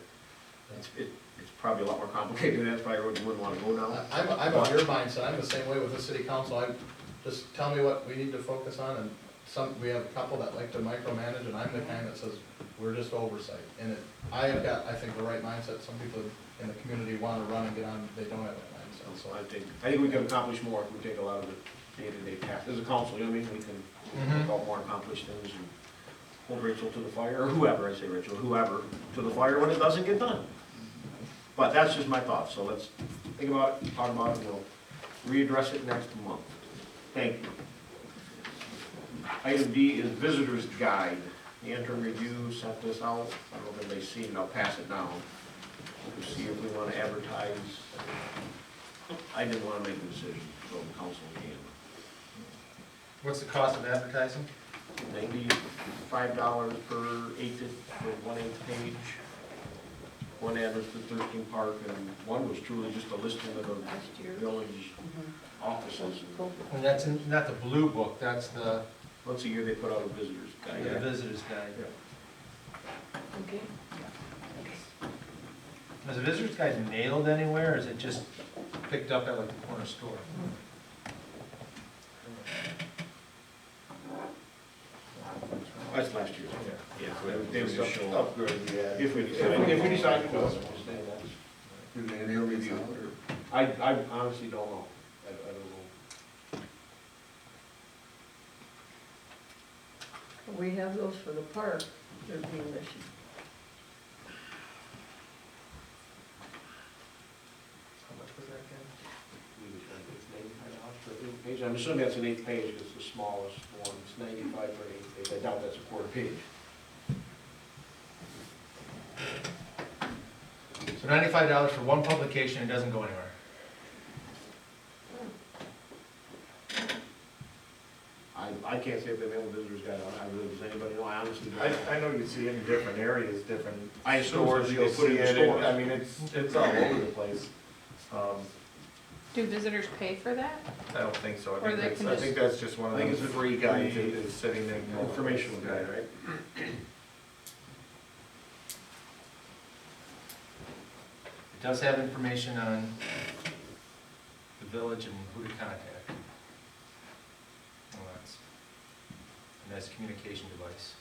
It's probably a lot more complicated, that's probably what you wouldn't want to go down. I'm of your mindset, I'm the same way with the city council, just tell me what we need to focus on, and we have a couple that like to micromanage, and I'm the kind that says, we're just oversight. And I have got, I think, the right mindset, some people in the community want to run and get on, they don't have that mindset, So I think we can accomplish more if we take a lot of the day-to-day tasks. As a council, you know what I mean, we can take out more accomplished things and hold Rachel to the fire, or whoever, I say Rachel, whoever, to the fire when it doesn't get done. But that's just my thoughts, so let's think about it, talk about it, we'll readdress it next month. Thank you. Item D is visitor's guide. The interim review sent this out, I don't know if everybody's seen it, I'll pass it down. We'll see if we want to advertise. I didn't want to make a decision, so the council can. What's the cost of advertising? $95 per for 1/8 page. One ad was for 13 Park, and one was truly just a listing of the Last year. village offices. And that's not the blue book, that's the Once a year, they put out a visitor's guide. visitor's guide. okay. Is the visitor's guide nailed anywhere, or is it just picked up at like the corner store? That's last year's. Yeah, they would just show up. Upgrade the ad. If we decide to do it. do they nail these out, or? I honestly don't know. I don't know. We have those for the park, they're being issued. How much was that again? It's $95 for 8 page. I'm assuming that's an 8th page, it's the smallest one. It's 95 for an 8th page. I doubt that's a quarter page. So $95 for one publication, it doesn't go anywhere. I can't say if they mail a visitor's guide out. Does anybody know? I honestly don't. I know you see it in different areas, different I assume stores, they you'll put it see in it, stores. I mean, it's all over the place. Do visitors pay for that? I don't think so, Or they can I think that's just one of I think those it's a free free guides that is sitting in. Informational guide, right? It does have information on the village and who to contact. Well, that's a nice communication device.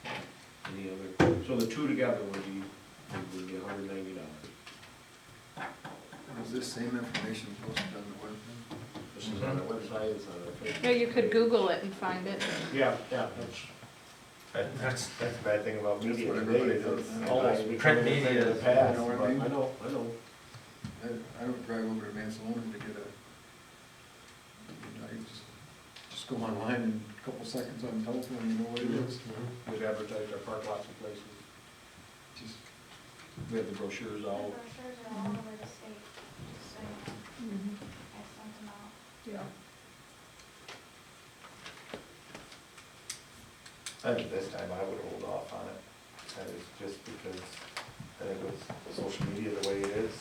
Any other, so the two together would be $190. Is this same information posted on the web? This is on our website, it's on our Facebook. Yeah, you could Google it and find it. Yeah, that's That's the bad thing about That's media what today, everybody is does. it's almost Print becoming a media thing of the is- past. you know what I but- mean? I know. I don't drive over to Mansalona to get I just go online in a couple seconds on the telephone, you know what it is. We've advertised our park lots of places. Just We have the brochures The all. brochures are all over the state, just so you know. I sent them out. Yeah. I think this time I would hold off on it, that is just because I think with social media the way it is,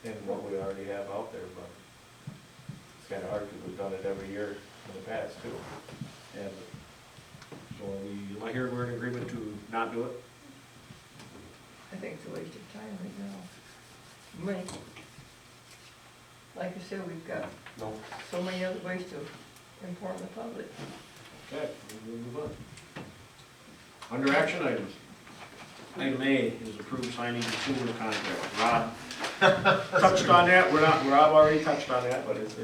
and what we already have out there, but it's kinda hard because we've done it every year in the past too. And so am I hearing we're in agreement to not do it? I think it's a waste of time right now. Money. Like I said, we've got No. so many other ways to inform the public. Okay, we'll move on. Under action items, item A is approved signing the sewer contract. Rob touched on that, Rob already touched on that, but it's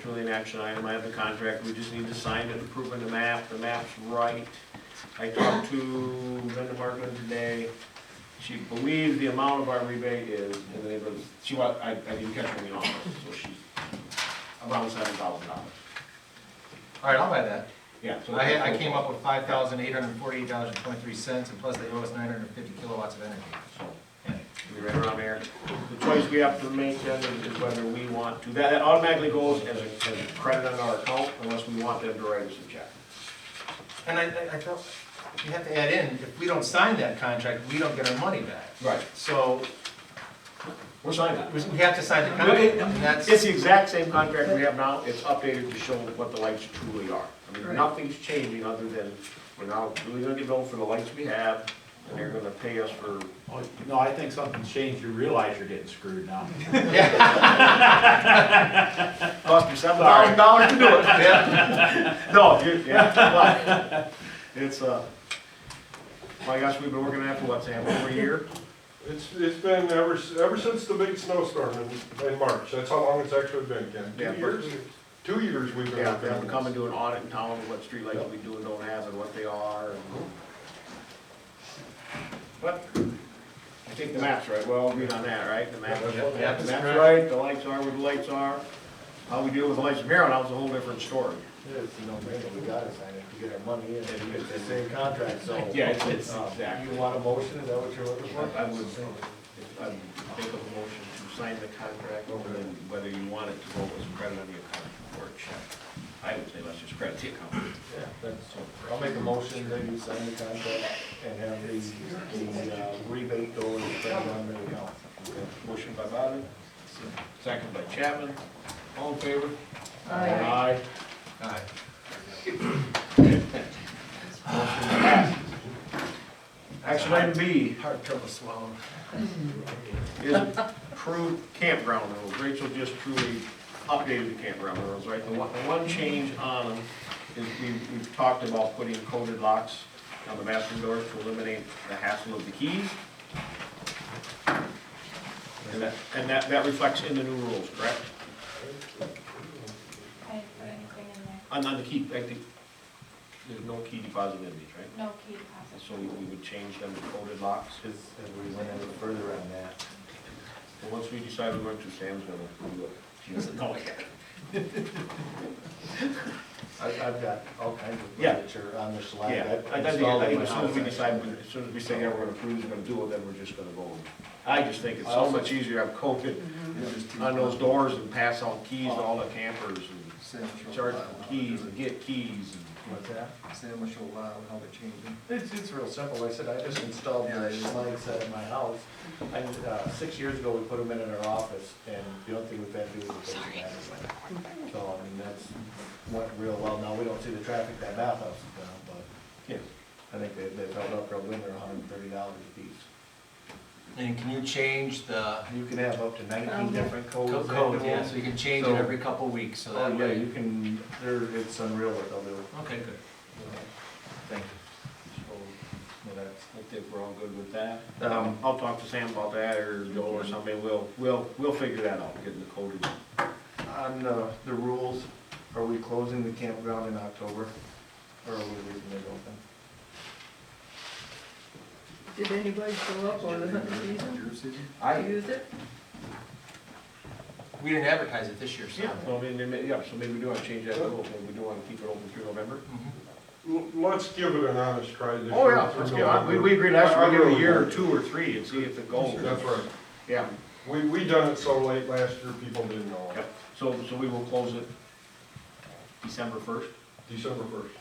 truly an action item. I have the contract, we just need to sign it, approving the map's right. I talked to Linda Marklin today, she believes the amount of our rebate is, and it was, I didn't catch her in the office, so she's around $7,000. All right, I'll buy that. Yeah. so I came up with $5,848.23, and plus they owe us 950 kilowatts of energy. So, we right around there. The choice we have to make then is whether we want to, that automatically goes as a credit on our account unless we want them to write us a check. And I thought, you have to add in, if we don't sign that contract, we don't get our money back. Right. So, We're signing that. we have to sign the contract, and that's. It's the exact same contract we have now, it's updated to show what the lights truly are. I mean, Right. nothing's changing other than we're now really gonna get billed for the lights we have, and they're gonna pay us for, Oh, no, I think something's changed, you realize you're getting screwed now. cost me $7,000 to do it. No, but it's, my gosh, we've been working on that for what, Sam, over a year? It's been ever since the big snowstorm in March, that's how long it's actually been, Ken. Yeah, 2 years? 2 years we've been Yeah, working they have on to this. come and do an audit in town of what streetlights we do and don't have and what they are. But I think the map's right, well, agreed on that, right? The map, Yeah, the that's map's correct. right, the lights are where the lights are. How we deal with the lights from here on out is a whole different story. It's a no-brainer, we gotta sign it to get our money in, it's the same contract, so. Yeah, it's You want a motion, is that what you're looking for? I would make a motion to sign the contract, and then whether you want it to go as credit on the account or a check. I would say let's just credit the account. Yeah, that's, I'll make a motion that you sign the contract and have the rebate go and spend on the account. Motion by Bobby, second by Chapman, all in favor? Aye. Aye. Action item B Hard trouble swallowing. is approved campground rules. Rachel just truly updated the campground rules, right? The one change on them is we've talked about putting coded locks on the bathroom doors to eliminate the hassle of the keys. And that reflects in the new rules, correct? I didn't put anything in there. On the key, I think, there's no key deposit in these, right? No key deposit. So we would change them to coded locks. As we went any further on that, And once we decide we want to, Sam's gonna do it. She doesn't know yet. I've got all kinds of Yeah. furniture on the slide. Yeah, that I think installed in my as soon as we house, decide, actually. as soon as we say, yeah, we're gonna approve, we're gonna do it, then we're just gonna go. I just think it's so much easier to have coded on those doors and pass out keys to all the campers and Sam, charge for keys and get keys and. What's that? See how much how they're changing. It's real simple. Like I said, I just installed the light set at my house. 6 years ago, we put them in our office, and the only thing we've had to do is fix the battery. So, I mean, that's went real well. Now, we don't see the traffic that bathhouse is down, but, yeah, I think they've held up real good. They're $130 a piece. And can you change the You can have up to 19 different codes. code, into yeah, them. so you can change it So- every couple of weeks, so Oh, that yeah, way. you can, it's unreal what they'll do. Okay, good. Thank you. So, yeah, that's, I think we're all good with that. I'll talk to Sam about that, or Joe or somebody, we'll figure that out, getting the coded. on the rules, are we closing the campground in October, or are we leaving it open? Did anybody show up on the hunting season to use it? We didn't advertise it this year, so. Yeah, so I mean, so maybe we do want to change that rule, maybe we do want to keep it open through November. Mhm. Let's give it an honest try this year. Oh, yeah, let's go, we agreed last year, we give it a year or 2 or 3 and see if it goes. That's right. Yeah, We done it so late last year, people didn't know. yeah, so we will close it December 1st. December 1st.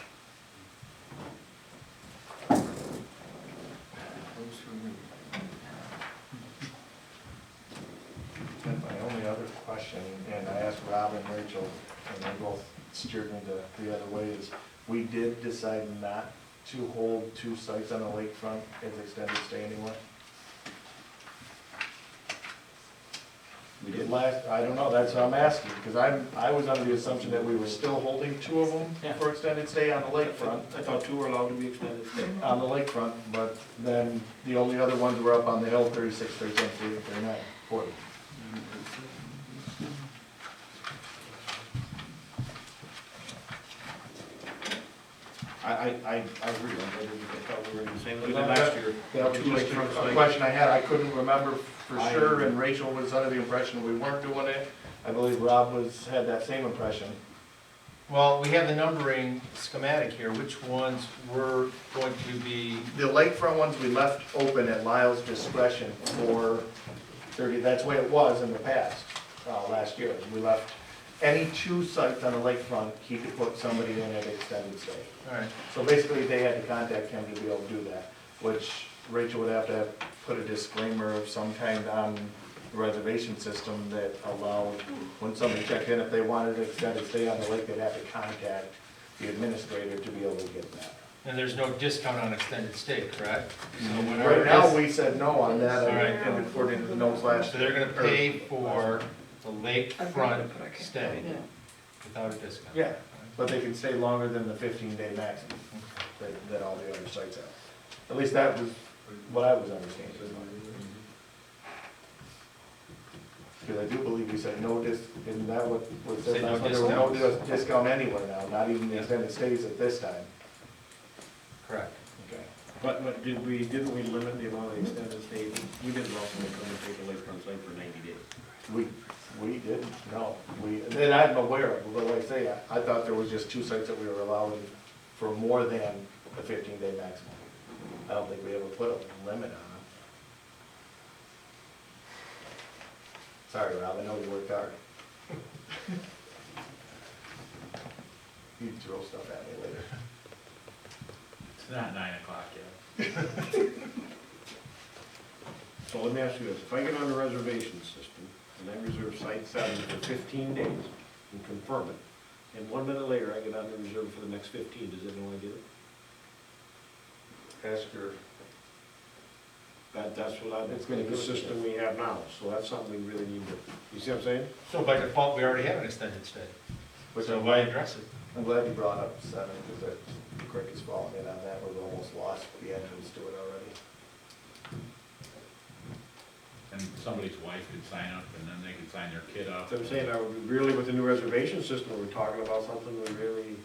And my only other question, and I asked Rob and Rachel, and they both steered me the other way, is we did decide not to hold 2 sites on the lakefront as extended stay anymore. We did. I don't know, that's what I'm asking, because I was under the assumption that we were still holding 2 of them Yeah. for extended stay on the lakefront. I thought 2 were allowed to be extended stay. On the lakefront, but then the only other ones were up on the hill, 36, 37, 39, 40. I agree, I thought we were in the same, we did last year. That was 2 just lakefront a sites. question I had, I couldn't remember for I sure, agree. and Rachel was under the impression we weren't doing it. I believe Rob had that same impression. Well, we have the numbering schematic here, which ones were going to be, The lakefront ones we left open at Lyle's discretion for 30, that's the way it was in the past, last year. We left any 2 sites on the lakefront, he could put somebody in at extended stay. all right, So basically, they had to contact him to be able to do that, which Rachel would have to put a disclaimer of some kind on the reservation system that allowed, when somebody checked in, if they wanted to extend a stay on the lake, they'd have to contact the administrator to be able to get that. and there's no discount on extended stay, correct? So when our Right now, dis- we said no on that, All right. and according to the notes last So year. they're gonna pay for the I've got lakefront it, but I can't- stay yeah. without a discount. Yeah, but they can stay longer than the 15-day maximum that all the other sites have. At least that was what I was understanding. Because I do believe we said no isn't that what was said Say no last time? There was no discount anywhere now, not even the extended stays at this time. Correct. Okay. But didn't we limit the amount of extended stay? We didn't also come and take a lakefront site for 90 days. We didn't, no. And I'm aware of, it, but like I say, I thought there was just 2 sites that we were allowing for more than the 15-day maximum. I don't think we ever put a limit on it. Sorry, Rob, I know you worked hard. You'd throw stuff at me later. It's not 9 o'clock yet. So let me ask you this, if I get on the reservation system and I reserve site 7 for 15 days and confirm it, and 1 minute later I get on the reserve for the next 15, does it know I did it? Ask your, That's what It's gonna the do it. system we have now, so that's something we really need to, you see what I'm saying? So by default, we already have an extended stay, which so I'm why glad, address it? I'm glad you brought up 7, because the creek is falling in on that, we've almost lost the entrance to it already. And somebody's wife could sign up, and then they could sign their kid up. So I'm saying, are we really with the new reservation system, we're talking about something we really,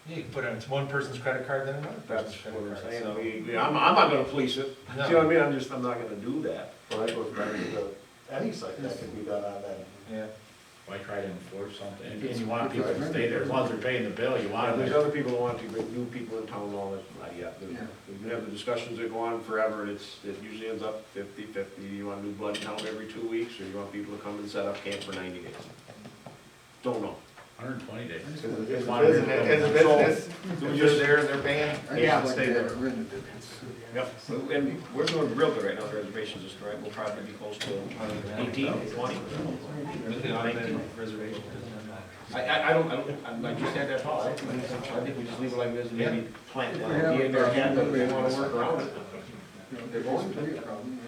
Yeah, you can put it on, it's one person's credit card, then another that's person's what credit I'm card. saying, So- I'm not gonna police it, see what I mean, I'm not gonna do that. Well, that goes back to any site that can be done on that. Yeah. Why try to enforce something? And you want people to stay there, as long as they're paying the bill, you Yeah, want there's them. other people who want to, but new people in town, all that, we can have the discussions that go on forever, and it usually ends up 50-50. You want new blood in town every 2 weeks, or you want people to come and set up camp for 90 days? Don't know. 120 days. As a business, So we you're just, there and they're paying. I Yeah, just like stay to there. have it rented. yep, and we're doing real good right now, the reservations is correct, we'll probably be close to 18, 20. Reservation. I don't, I just had that thought, I think we just leave it like this, and maybe plant that in their head, but they wanna work around it. There won't be a problem.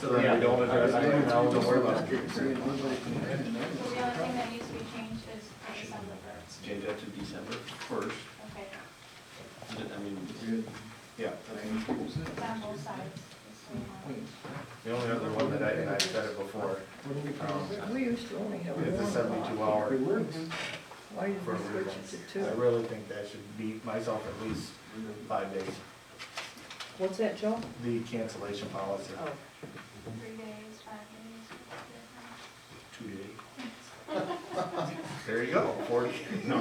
So then we don't address it, now don't worry about it. The only thing that needs to be changed is for December first. Change that to December 1st, Okay, I mean, yeah. it's on both sides. It's the same one. The only other one that and I've said it before, We used to only have is the one. 72-hour. Why did For we switch it to I two? really think that should be myself at least 5 days, What's that, Joe? the cancellation policy. Oh, 3 days, 5 days. 2 days. There you go, 40. No.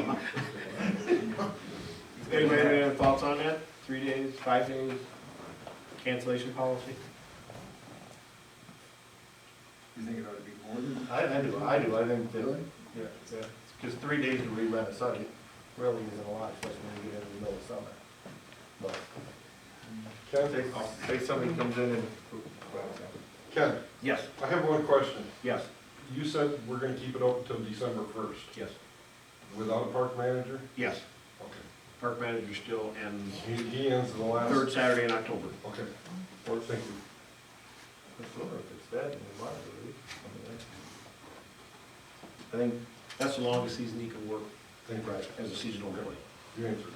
Anybody have any other thoughts on that? 3 days, 5 days, cancellation policy? You think it ought to be more than? I do, I think that, Really? yeah, because 3 days to re-rent a site really isn't a lot, especially when you get into the middle of summer. But say somebody comes in and, Ken, Yes, I have one question. yes, You said we're gonna keep it open until December 1st, yes, without a park manager? yes. Okay. Park manager still ends He ends the last. third Saturday in October. Okay. Well, thank you. sooner if it's dead, we might as well. I think that's the longest season he can work Thank you. as a seasonal employee. You answered it.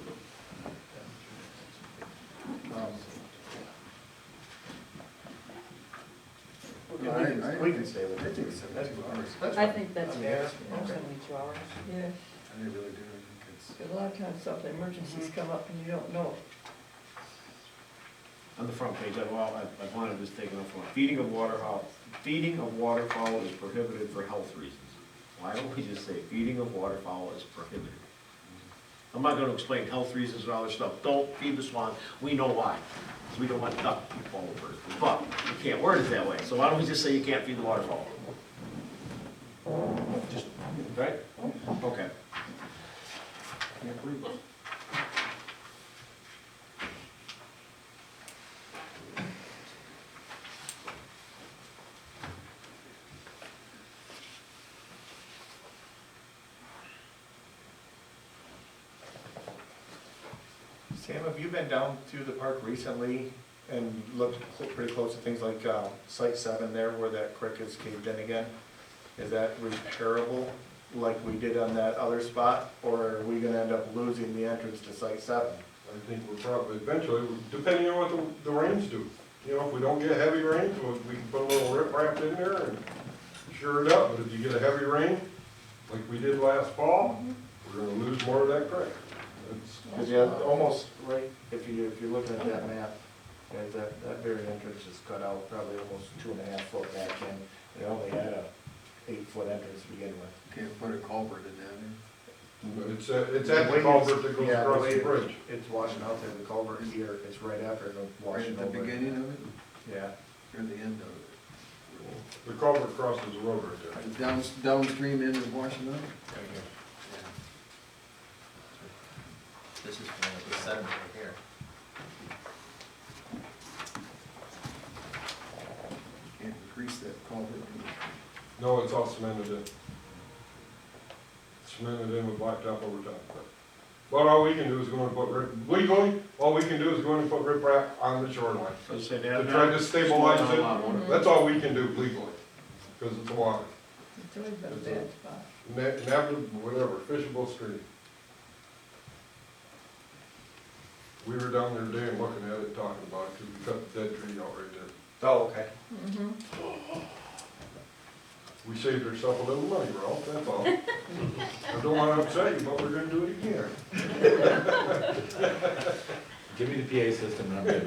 We can stay with I it. think 72 hours. That's I fine. think that's Yeah. fair, 72 hours. Yes, I really do, I think it's. because a lot of times something, emergencies come up and you don't know. On the front page, I wanted this taken off one. Feeding of waterfowl is prohibited for health reasons. Why don't we just say feeding of waterfowl is prohibited? I'm not gonna explain health reasons and all this stuff. Don't feed the swan. We know why. Because we don't want duck to fall over. But you can't word it that way. So why don't we just say you can't feed the waterfowl? Just, right? Okay. Can't believe it. Sam, have you been down to the park recently and looked pretty close at things like Site 7 there where that creek is caved in again? Is that repairable like we did on that other spot, or are we gonna end up losing the entrance to Site 7? I think we're probably, eventually, depending on what the rains do. You know, if we don't get heavy rains, we can put a little riprap in there and sure it up. But if you get a heavy rain, like we did last fall, we're gonna lose more of that creek. Because yeah, almost right, if you're looking at that map, that very entrance is cut out probably almost 2.5 foot back in. It only had a 8-foot entrance to begin with. Can't put a culvert in that, It's at the culvert that goes Yeah, across way the bridge. It's washing out there, the culvert here, it's right after it, right washing at the over. beginning of it, Yeah. or the end of it. The culvert crosses the road right there. The downstream end of washing out? This is for the sediment right here. Can't increase that culvert. No, it's all cemented in. Cemented in with blacktop over top. But all we can do is go and put legally, all we can do is go in and put riprap on the shoreline. So say To that. try to stabilize Slow down a lot it, more. that's all we can do legally, because it's water. It's always been a bad spot. Never, whatever, fishable stream. We were down there today and looking at it, talking about it, because we cut the dead tree out right there. Oh, okay. We saved ourselves a little money, Ralph, that's all. I don't want to upset you, but we're gonna do it again. Give me the PA system and I'm good.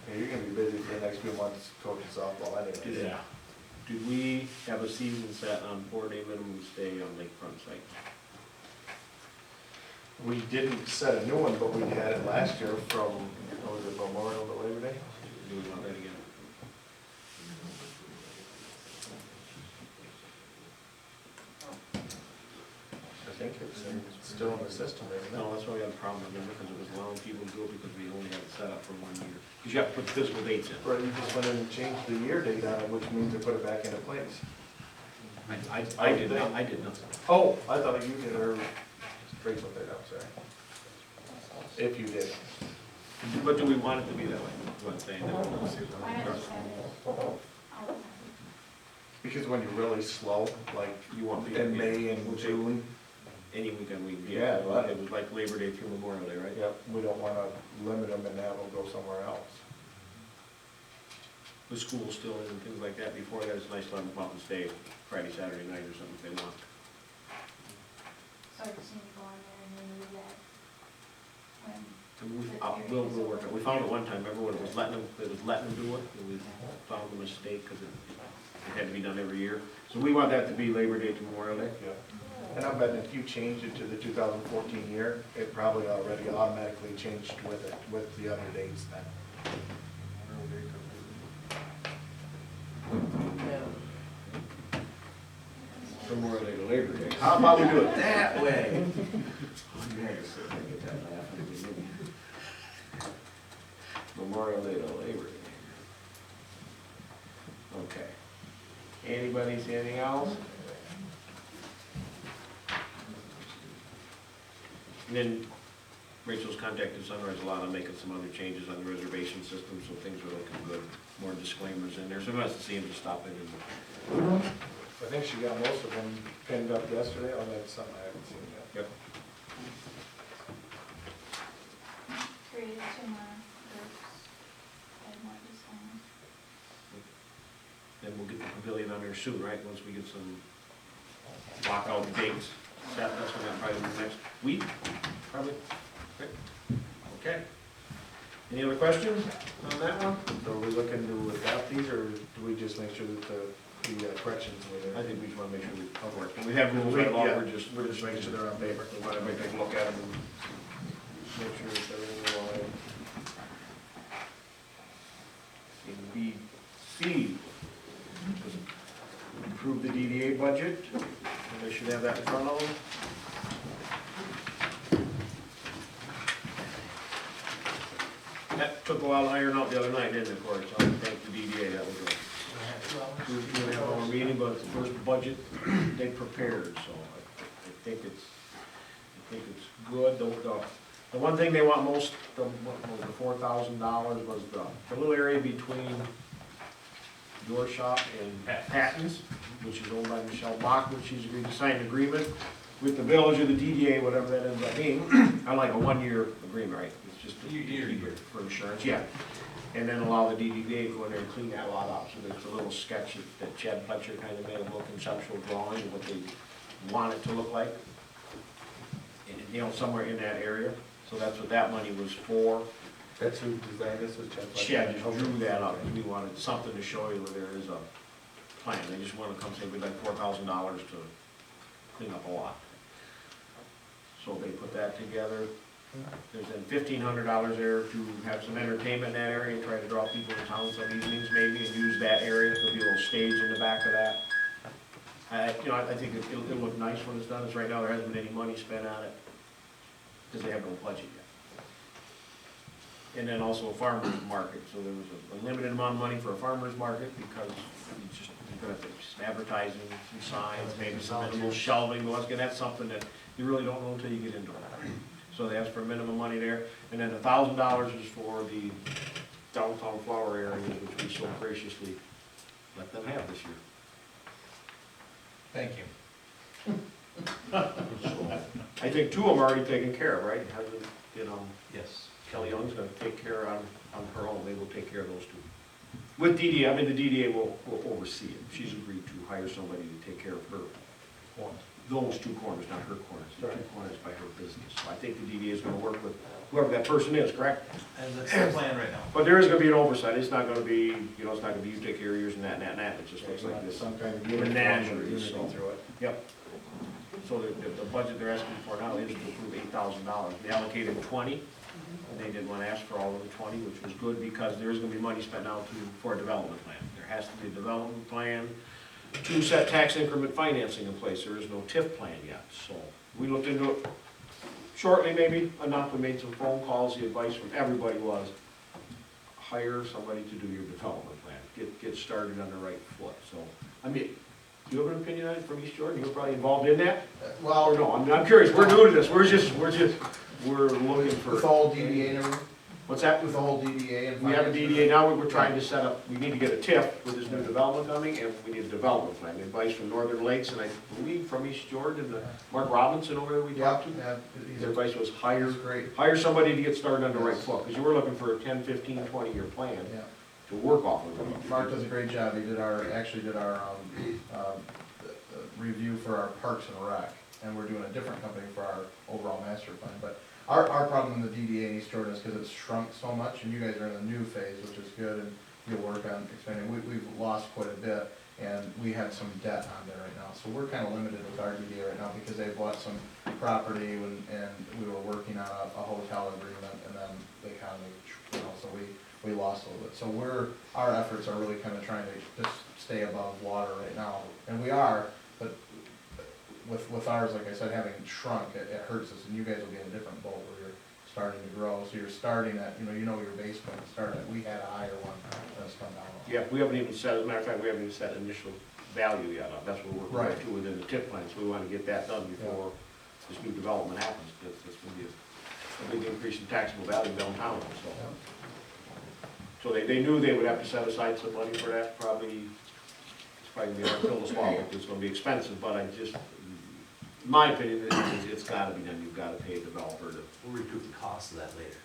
Yeah, you're gonna be busy for the next few months coaching softball anyway. Yeah. Did we have a season set on 4-day minimum stay on lakefront site? We didn't set a new one, but we had it last year from, what was it, Memorial to Labor Day? Do we want that again? think it's still in the system, isn't it? No, that's why we had a problem, remember, because it was allowing people to do it because we only had it set up for 1 year. Because you have to put physical dates in. Right, you just went in and changed the year date on it, which means to put it back into place. I did not, I did not. Oh, I thought you did, or Rachel did, I'm sorry. If you did. But do we want it to be that way? Is what I'm saying. Why not just have it all the time? Because when you're really slow, like You want people. in May and June, Any weekend we can get. Yeah, well, It was like Labor Day through Memorial Day, right? yep, we don't wanna limit them and have them go somewhere else. With school still in and things like that, before that, it's nice to let them come out and stay Friday, Saturday night or something if they want. So I just need to go on there and remove that. When, And we'll work it. We found it one time, remember when it was letting them do it? And we found the mistake because it had to be done every year. So we want that to be Labor Day to Memorial Day. Yeah. And I'm betting if you change it to the 2014 year, it probably already automatically changed with it, with the other dates then. Memorial Day to Labor Day. How about we do it that way? You had to sit there and get that laughing, didn't you? Memorial Day to Labor Day. Okay. Anybody see anything else? And then Rachel's contacted Sunrise a lot on making some other changes on the reservation system, so things are looking good. More disclaimers in there, so if you want to see them, just stop in and. I think she got most of them pinned up yesterday, oh, that's something I haven't seen yet. Yep. create 2 more groups, and more discussion. Then we'll get the pavilion on there soon, right, once we get some lockout dates set, that's when that'll probably be next week, probably. Okay. Any other questions on that one? So are we looking to adopt these, or do we just make sure that the corrections were there? I think we just wanna make sure we cover it. We have rules right along, Yeah, we're just making sure they're on paper. we want everybody to take a look at them and make sure that everything's all right. In BC, approve the DDA budget, and they should have that in front of them. That took a while to iron out the other night, didn't it, Cory? So I thank the DDA, that was a, we didn't have our meeting, but it's the first budget they prepared, so I think it's good. The one thing they want most, the $4,000 was the little area between your shop and Patton's, which is owned by Michelle Bach, which she's agreed to sign an agreement with the village or the DDA, whatever that ends up being, on like a 1-year agreement, right? It's just a year for insurance, yeah. And then allow the DDA to go in there and clean that lot up. So there's a little sketch that Chad Fletcher kind of made, a little conceptual drawing of what they want it to look like. And, you know, somewhere in that area. So that's what that money was for. That's who designed this, was Chad Fletcher? Chad just drew that up, and we wanted something to show you where there is a plan. They just want to come say, we'd like $4,000 to clean up a lot. So they put that together. There's then $1,500 there to have some entertainment in that area, and try to draw people to town some evenings maybe, and use that area. There'll be a little stage in the back of that. I think it'll look nice when it's done. As right now, there hasn't been any money spent on it, because they have no budget yet. And then also a farmer's market, so there was a limited amount of money for a farmer's market, because you're gonna have to some advertising, some signs, maybe some minimal shelving, but that's something that you really don't know until you get into it. So they asked for minimum money there, and then $1,000 is for the downtown flower areas, which we so graciously let them have this year. Thank you. So, I think 2 of them are already taken care of, right? Hasn't, Yes. Kelly Young's gonna take care on her own, they will take care of those 2. With DDA, I mean, the DDA will oversee it. She's agreed to hire somebody to take care of her, those 2 corners, not her corners, the 2 corners by her business. So I think the DDA is gonna work with whoever that person is, correct? And that's the plan right now. But there is gonna be an oversight, it's not gonna be, it's not gonna be you take care of yours and that, it just looks like this. Some kind of Menagerie, unity so. through it. Yep. So the budget they're asking for now is to approve $8,000. They allocated 20, and they didn't want to ask for all of the 20, which was good, because there is gonna be money spent now for a development plan. There has to be a development plan, 2 set tax increment financing in place. There is no TIF plan yet, so we looked into it shortly, maybe enough, we made some phone calls, the advice from everybody was, hire somebody to do your development plan, get started on the right foot, so, I mean, do you have an opinion on it from East Jordan, you're probably involved in that? Or Well, no, I'm curious, we're new to this, we're looking with the for, whole DDA and everything, what's that? with the whole DDA and. We have a finance. DDA now, we're trying to set up, we need to get a TIF with this new development coming, and we need a development plan. Advice from Northern Lakes, and I believe from East Jordan, Mark Robinson over there we talked Yep, to. yeah, His he's advice was he's great, hire somebody to get started on the right Yes. foot, because you were looking for a 10, 15, 20-year plan yeah. to work off of. Mark does a great job, he actually did our, review for our Parks and Rec, and we're doing a different company for our overall master plan, but our problem in the DDA in East Jordan is because it's shrunk so much, and you guys are in the new phase, which is good, and you'll work on expanding, we've lost quite a bit, and we had some debt on there right now, so we're kind of limited with our DDA right now, because they bought some property, and we were working on a hotel agreement, and then the economy, so we lost a little bit, so our efforts are really kind of trying to just stay above water right now, and we are, but with ours, like I said, having shrunk, it hurts us, and you guys will be in a different boat where you're starting to grow, so you're starting at, you know your base point, starting at, we had a higher one, that's come down. Yeah, we haven't even set, as a matter of fact, we haven't even set initial value yet, that's what we're Right. working to within the TIF plan, so we want to get that done before this new development happens, that's going to be a big increase in taxable value downtown, so. So they knew they would have to set aside some money for that, probably, it's probably gonna be a pill to swallow, it's gonna be expensive, but I just, in my opinion, it's gotta be done, you've gotta pay a developer to. We'll recoup the cost of that later.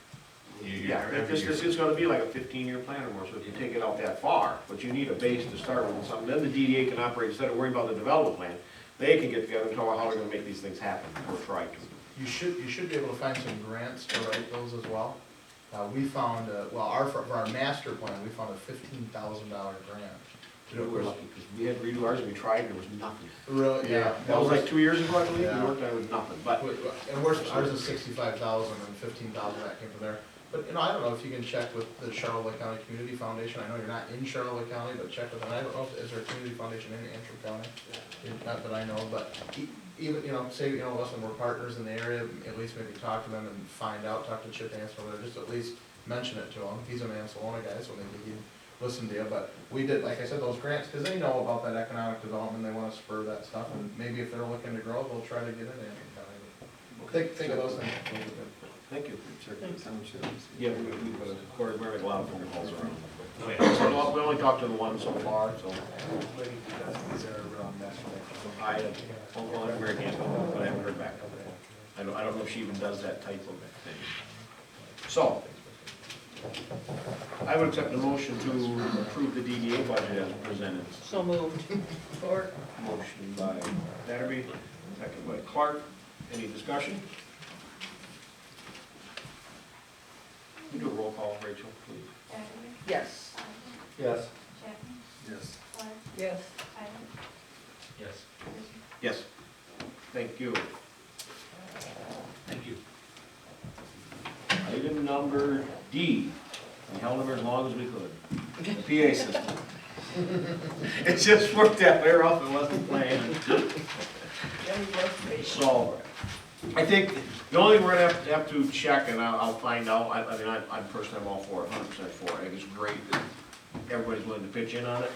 Yeah, this is gonna be like a 15-year plan or more, so if you take it out that far, but you need a base to start with, and something, then the DDA can operate, instead of worrying about the development plan, they can get together and talk about how they're gonna make these things happen, or try to. You should be able to find some grants to write those as well. We found, for our master plan, we found a $15,000 grant. We were lucky, because we had to redo ours, and we tried, and there was nothing. Really, yeah. That was like 2 years ago, I believe, we Yeah. worked on it with nothing, but. And ours is 65,000 and 15,000 that came from there. But, I don't know if you can check with the Charlotte County Community Foundation, I know you're not in Charlotte County, but check with them, I don't know, is there a community foundation in Antrim County? Not that I know, but even, say, listen, we're partners in the area, at least maybe talk to them and find out, talk to Chip Hansen, or just at least mention it to him, he's a Mansalona guy, so maybe he'd listen to you, but we did, like I said, those grants, because they know about that economic development, they want to spur that stuff, and maybe if they're looking to grow, they'll try to get in Antrim County. Think of those things. Thank you. Thanks. Yeah, we're like a lot of phone calls around. So we only talked to the one so far, so. I have phone call Mary Campbell, but I haven't heard back. I don't know if she even does that type of thing. So, I would accept the motion to approve the DDA budget as presented. So moved. Or, Motion by Batterby, second by Clark. Any discussion? We do a roll call, Rachel, please. Batterby? yes, Yes. Chapman? Yes. Clark? yes. Tyler? Yes. Griswold? Yes. Thank you. Thank you. Item number D, we held them as long as we could. The PA system. It just worked out very off, it wasn't planned. So, I think the only thing we're gonna have to check, and I'll find out, I mean, I'm personally, I'm all for it, 100% for it. I think it's great that everybody's willing to pitch in on it.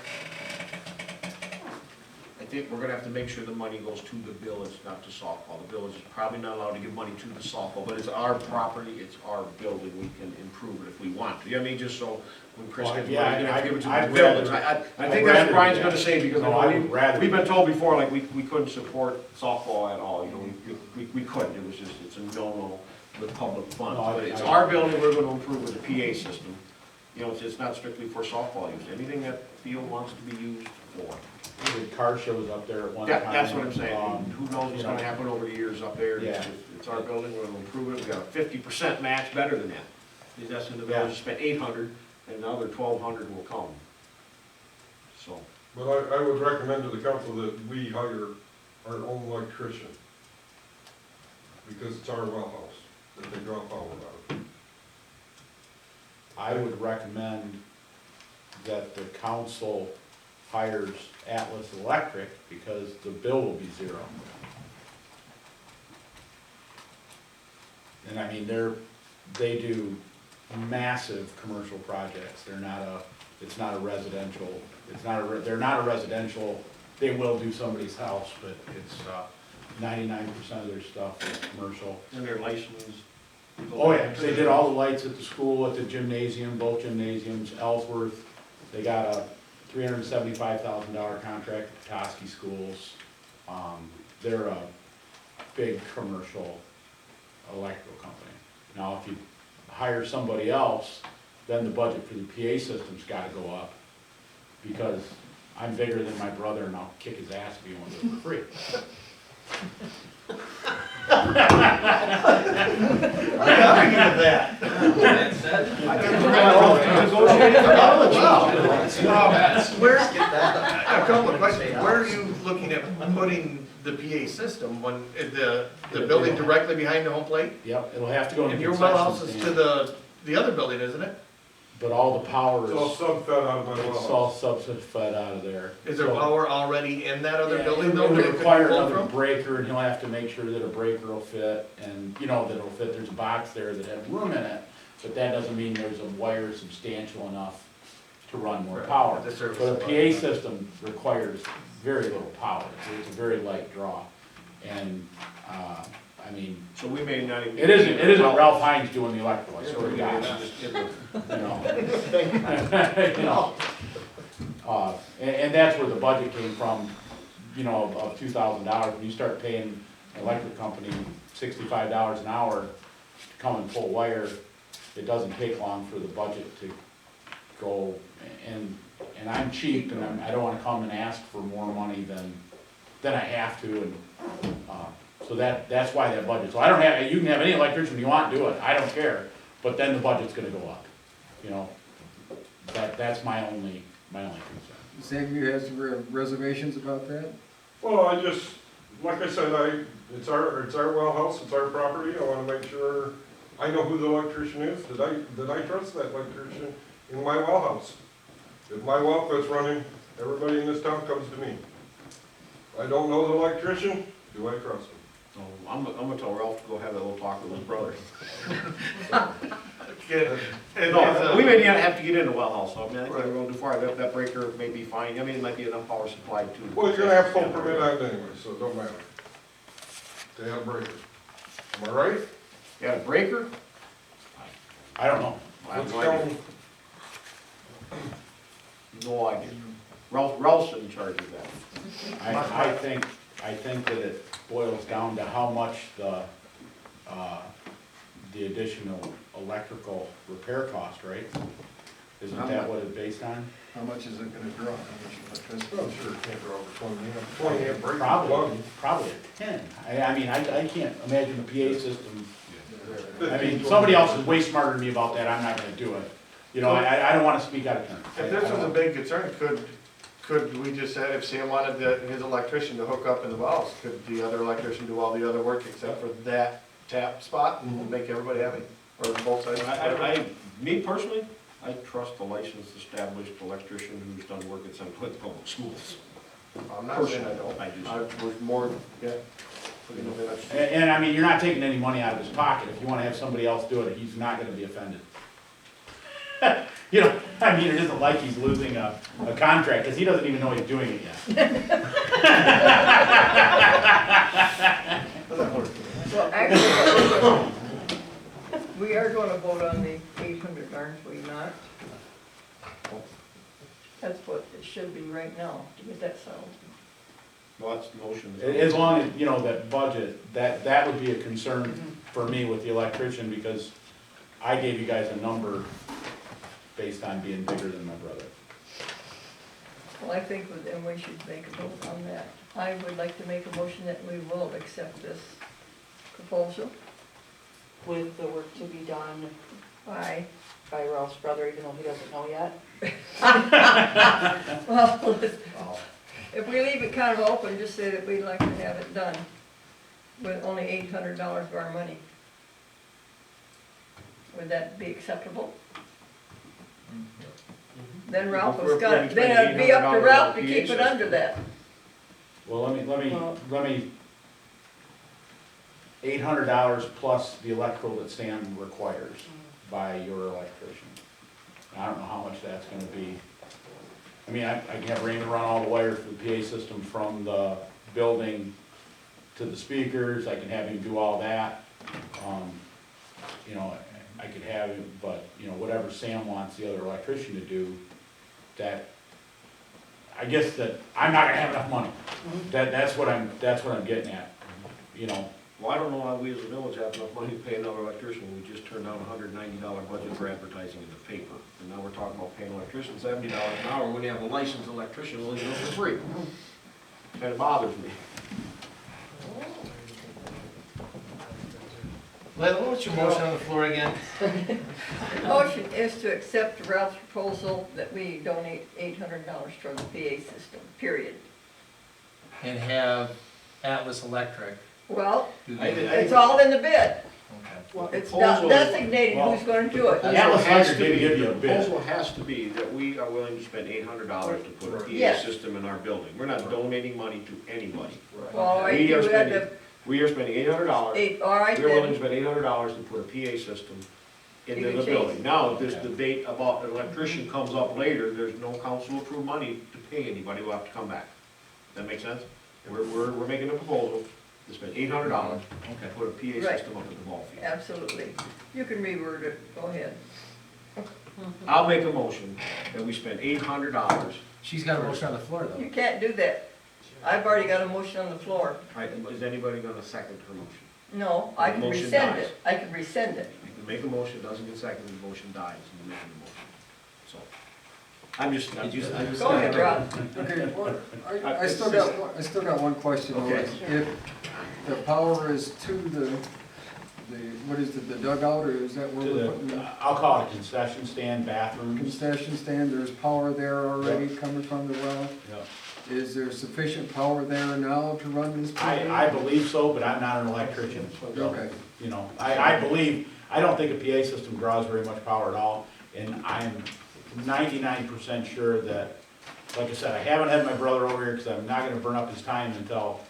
I think we're gonna have to make sure the money goes to the village, not to softball. The village is probably not allowed to give money to the softball, but it's our property, it's our building, we can improve it if we want to. You know what I mean, just so when Chris Well, gets money, yeah, he's gonna have to give it to the I'd village. rather- I I'd think that's rather what Brian's do gonna that. say, because No, I I know would rather we've do been told before, like, we couldn't support softball at all, you know, we couldn't, it was just, it's a no-no with public funds. No, But it's I- our building, we're gonna improve with the PA system. You know, it's not strictly for softball use, anything that field wants to be used for. We did car shows up there at one Yeah, time. that's what I'm saying. Who knows what's you gonna know. happen over the years up there. Yeah. It's our building, we're gonna improve it. We got a 50% match, better than that. He's asking the village to spend 800, and another 1,200 will come. So, But I would recommend to the council that we hire our own electrician, because it's our well house, that they draw power out of. I would recommend that the council hires Atlas Electric, because the bill will be zero. And I mean, they do massive commercial projects. They're not a, it's not a residential, they're not a residential, they will do somebody's house, but it's, 99% of their stuff is commercial. And they're licensed. Oh yeah, they did all the lights at the school, at the gymnasium, both gymnasiums, Ellsworth. They got a $375,000 contract at Petoskey schools. They're a big commercial electrical company. Now, if you hire somebody else, then the budget for the PA system's gotta go up, because I'm bigger than my brother and I'll kick his ass if he wants it for free. A couple of questions. Where are you looking at putting the PA system when, the building directly behind the home plate? Yep, it'll have to go in And the your well concession house is stand. to the other building, isn't it? But all the power It's all is, sub-fed out of my it's well. all subsidy-fed out of there. Is there So- power already in that other Yeah, building though? It would that it could require pull another from? breaker, and he'll have to make sure that a breaker will fit, and, you know, that it'll fit, there's a box there that has room in it, but that doesn't mean there's a wire substantial enough to run more Right, power. the service But a supply. PA system requires very little power, it's a very light draw, and, I mean, So we may not even. it isn't Ralph Hines doing the electrical, I swear to God, you know. You know. And that's where the budget came from, you know, of $2,000. When you start paying an electric company $65 an hour to come and pull wire, it doesn't take long for the budget to go, and I'm cheap, and I don't wanna come and ask for more money than I have to, and, so that's why that budget, so I don't have, you can have any electrician you want, do it, I don't care, but then the budget's gonna go up, you know? That's my only concern. Sam, you have some reservations about that? Well, I just, like I said, it's our well house, it's our property, I wanna make sure I know who the electrician is. Did I trust that electrician in my well house? If my well quits running, everybody in this town comes to me. If I don't know the electrician, do I trust him? So I'm gonna tell Ralph to go have that little talk with his brother. No, We may not have to get into well house, so I mean, I think we're going too far, that breaker may be fine, I mean, it might be enough power supply to. Well, you're gonna have full permit on it anyway, so it don't matter. They have a breaker. Am I right? You got a breaker? I don't know. I have Let's no go. idea. No idea. Ralph's in charge of that. I think that it boils down to how much the additional electrical repair cost, right? Isn't that what it's based on? How much is it gonna draw? How much electricity? I'm sure it can't go over 20 amp breaker. Probably a 10. I mean, I can't imagine the PA system, I mean, somebody else is way smarter than me about that, I'm not gonna do it. You know, I don't wanna speak out of turn. If this was a big concern, could we just say, if Sam wanted his electrician to hook up in the wells, could the other electrician do all the other work except for that tap spot and make everybody happy? Or both sides? Me personally, I trust the licensed, established electrician who's done work at Central Lakes Public Schools. I'm not saying I don't. I do. I was more, yeah. And I mean, you're not taking any money out of his pocket, if you wanna have somebody else do it, he's not gonna be offended. You know, I mean, it isn't like he's losing a contract, because he doesn't even know he's doing it yet. Well, actually, we are gonna vote on the 800, aren't we not? That's what it should be right now, to get that settled. Well, that's the motion. As long as, you know, that budget, that would be a concern for me with the electrician, because I gave you guys a number based on being bigger than my brother. Well, I think then we should make a vote on that. I would like to make a motion that we will accept this proposal With the work to be done by, by Ralph's brother, even though he doesn't know yet. well, if we leave it kind of open, just say that we'd like to have it done with only $800 of our money. Would that be acceptable? Then Ralph has got, then it'd be up to Ralph to keep it under that. Well, let me, $800 plus the electrical that Sam requires by your electrician. I don't know how much that's gonna be. I mean, I can have Raymond run all the wires for the PA system from the building to the speakers, I can have him do all that. You know, I could have him, but, you know, whatever Sam wants the other electrician to do, that, I guess that, I'm not gonna have enough money. That's what I'm getting at, you know. Well, I don't know how we as a village have enough money to pay another electrician. We just turned down a $190 budget for advertising in the paper. And now we're talking about paying an electrician $70 an hour when you have a licensed electrician, we'll do it for free. Kind of bothers me. Layla, what's your motion on the floor again? The motion is to accept Ralph's proposal that we donate $800 toward the PA system, period. And have Atlas Electric Well, do I the, did- it's all in the bid. okay. It's Proposal- designated who's gonna do it. Atlas has Electric to did be- give you a The bid. proposal has to be that we are willing to spend $800 to put a PA Yes. system in our building. We're not donating money to anybody. Well, I We do are have spending, we are spending $800. all right We're willing to then. spend $800 to put a PA system You into can the change. building. Now, if this debate about an electrician comes up later, there's no council-approved money to pay anybody, we'll have to come back. That make sense? We're making a proposal to spend $800 to put a PA Right. system up at the ball field. Absolutely. You can reword it, go ahead. I'll make a motion that we spend $800. She's got a motion on the floor though. You can't do that. I've already got a motion on the floor. Right, is anybody gonna second her motion? No, I can Motion rescind dies. it. I can rescind it. You can make a motion, doesn't get seconded, the motion dies, and you're making the motion. So, I'm just. Go ahead, Rob. Okay, well, I still got one question. though. Okay. If the power is to the, what is it, the dugout, or is that where To we're putting the, the I'll call it a concession stand, bathrooms. concession stand, there's power there already coming from the well? Yep. Is there sufficient power there now to run this? I believe so, but I'm not an electrician. so, Okay. You know, I believe, I don't think a PA system draws very much power at all, and I'm 99% sure that, like I said, I haven't had my brother over here because I'm not gonna burn up his time until,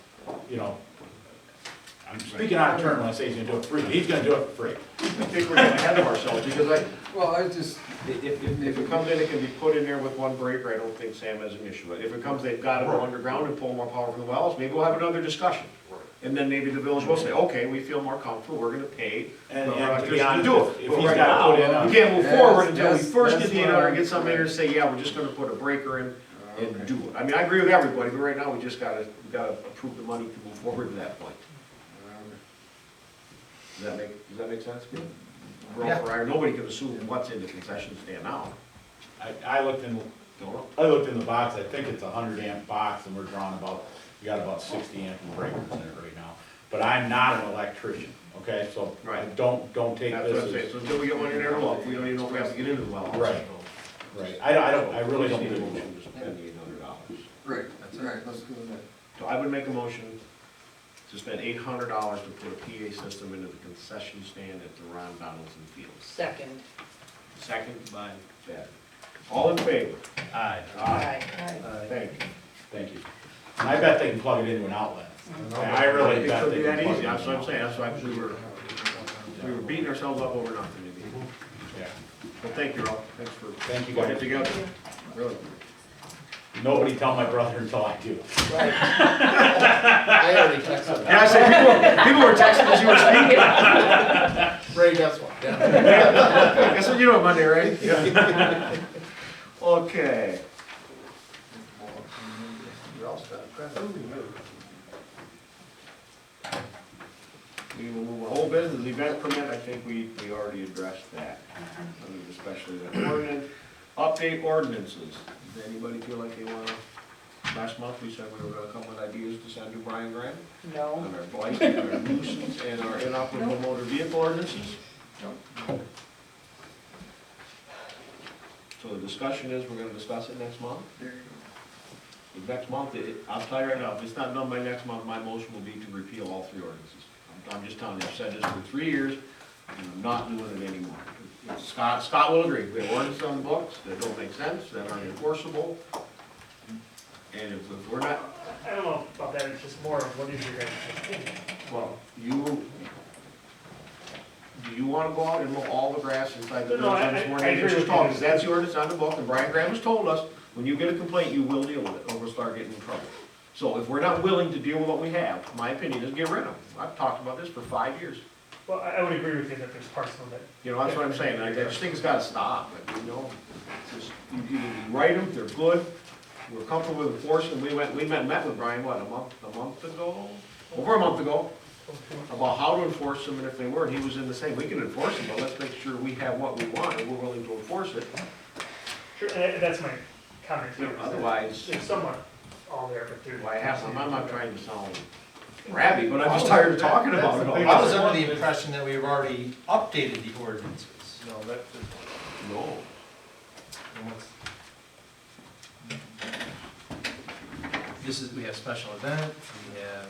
you know, I'm speaking out of turn when I say he's gonna do it for free, but he's gonna do it for free. I think we're getting ahead of ourselves, because Well, I just, if it comes in, it can be put in there with one breaker, I don't think Sam has an issue. If it comes, they've gotta go underground and pull more power from the wells, maybe we'll have another discussion. And then maybe the village will say, okay, we feel more comfortable, we're gonna pay And our to be electrician to honest, do it. if But he's right gotta put in now, a. we can't move forward until we That's- first get that's the what 800, I'm get somebody to say, yeah, we're just gonna put a breaker in and do it. I mean, I agree with everybody, but right now, we gotta approve the money to move forward to that point. Does that make sense? We're all for, nobody can assume what's in the concession stand now. I looked in, the box, I think it's a 100 amp box, and we're drawing about, we got about 60 amp breakers in it right now. But I'm not an electrician, okay, so Right. don't take That's what I'm this saying, as. so until we get one in there to look, we don't even know if we have to get into the well. Right. Right, I really don't We just need a believe. motion to spend the $800. right, that's all right, let's do that. So I would make a motion to spend $800 to put a PA system into the concession stand at the Ron Donaldson Field. Second. Second by Chad. All in favor? Aye. Aye. Thank you. Thank you. And I bet they can plug it into an outlet. I really It bet could they be can that plug easy, it that's into what an I'm saying, outlet. that's why we were beating ourselves up over nothing, maybe. Yeah. Well, thank you all, thanks for Thank you, putting it guys. together. Really. Nobody tell my brother until I do. I already texted him. Yeah, I said, people were texting as you were speaking. Ray does one. That's what you do on Monday, right? Yeah. Okay. You're all set. We will move on. Whole business event permit, I think we already addressed that. I mean, especially the ordinance, update ordinances. Does anybody feel like they wanna, last month we said we were gonna come with ideas to send to Brian Graham No. on our blight, our nuisance, and our inoperable motor vehicle ordinances. So the discussion is, we're gonna discuss it next month. Next month, I'll tell you right now, if it's not done by next month, my motion will be to repeal all three ordinances. I'm just telling you, I've said this for 3 years, and I'm not doing it anymore. Scott will agree, we have ordinances on the books that don't make sense, that aren't enforceable. And if we're not, I don't know about that, it's just more of what is your guys' opinion? Well, do you wanna go out and mow all the grass inside the No, village this morning? I agree It's just with you. talk, 'cause that's the ordinance on the book, and Brian Graham has told us, when you get a complaint, you will deal with it, or we'll start getting in trouble. So if we're not willing to deal with what we have, my opinion is get rid of them. I've talked about this for 5 years. Well, I would agree with you that there's parts of it. You know, that's what I'm saying, I just think it's gotta stop, you know? It's just, you write them, they're good, we're comfortable with enforcing, we met with Brian, what, a month ago? Over a month ago, about how to enforce them, and if they weren't, he was in the same, we can enforce them, but let's make sure we have what we want, and we're willing to enforce it. Sure, and that's my comment You too. know, is that otherwise, There's somewhat all there, but there's. I'm not trying to sound grabby, but I'm just tired of talking about it all. I was under the impression that we've already updated the ordinances. No, no. And what's- This is, we have special event, we have.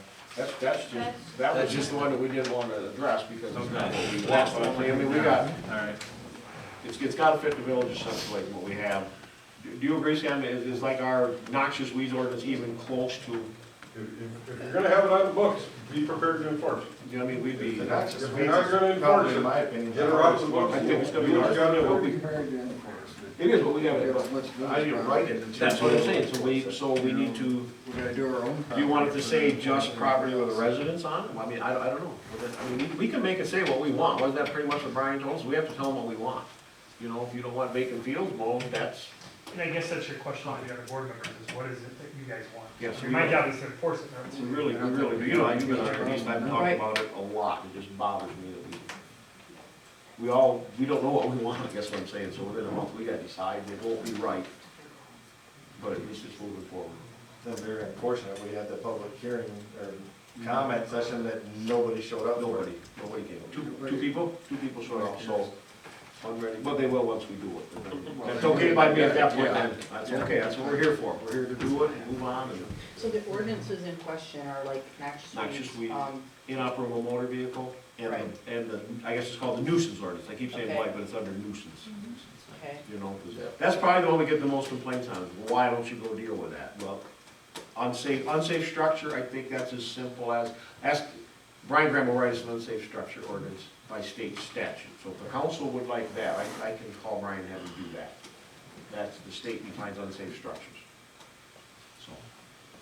That was just the one that we didn't want to address because it's not what we want. But I mean, we got, All right. it's got to fit the village of Central Lake, what we have. Do you agree, Sam, is like our noxious weeds ordinance even close to, If you're gonna have it on the books, be prepared to enforce it. you know, I mean, we'd be. The noxious If weeds you're not is gonna enforce probably, it, in my opinion, get her off the books. I think it's gonna be Do what you gotta ours. do. Compared to enforcement. It is, but we got I didn't write it, that's what I'm saying, so we need to, We're gonna do our own. do you want it to say just property with a residence on it? I mean, I don't know. I mean, we can make it say what we want, wasn't that pretty much what Brian told us? We have to tell them what we want. You know, if you don't want vacant fields mowed, that's, And I guess that's your question to the other board members, is what is it that you guys want? Yes, I mean, my job is to enforce it, not to. we really do. You know, I've been on East, I've talked about it a lot, it just bothers me that we don't know what we want, I guess what I'm saying, so within a month, we gotta decide, it won't be right, but at least it's moving forward. Then very unfortunate, we had the public hearing or comment session that nobody showed up for. Nobody came, two people showed up, so, but they will once we do it. That's okay by me at that point, then, that's okay, that's what we're here for, we're here to do it and move on, and So the ordinances in question are like noxious weeds, um, inoperable motor vehicle, Right. and the, I guess it's called the nuisance ordinance, I keep saying Okay. blight, but it's under nuisance. okay, You know, 'cause that's probably the one we get the most complaints on, is why don't you go deal with that? Well, unsafe structure, I think that's as simple as, ask, Brian Graham will write us an unsafe structure ordinance by state statute. So if the council would like that, I can call Brian and have him do that. That's, the state defines unsafe structures. So,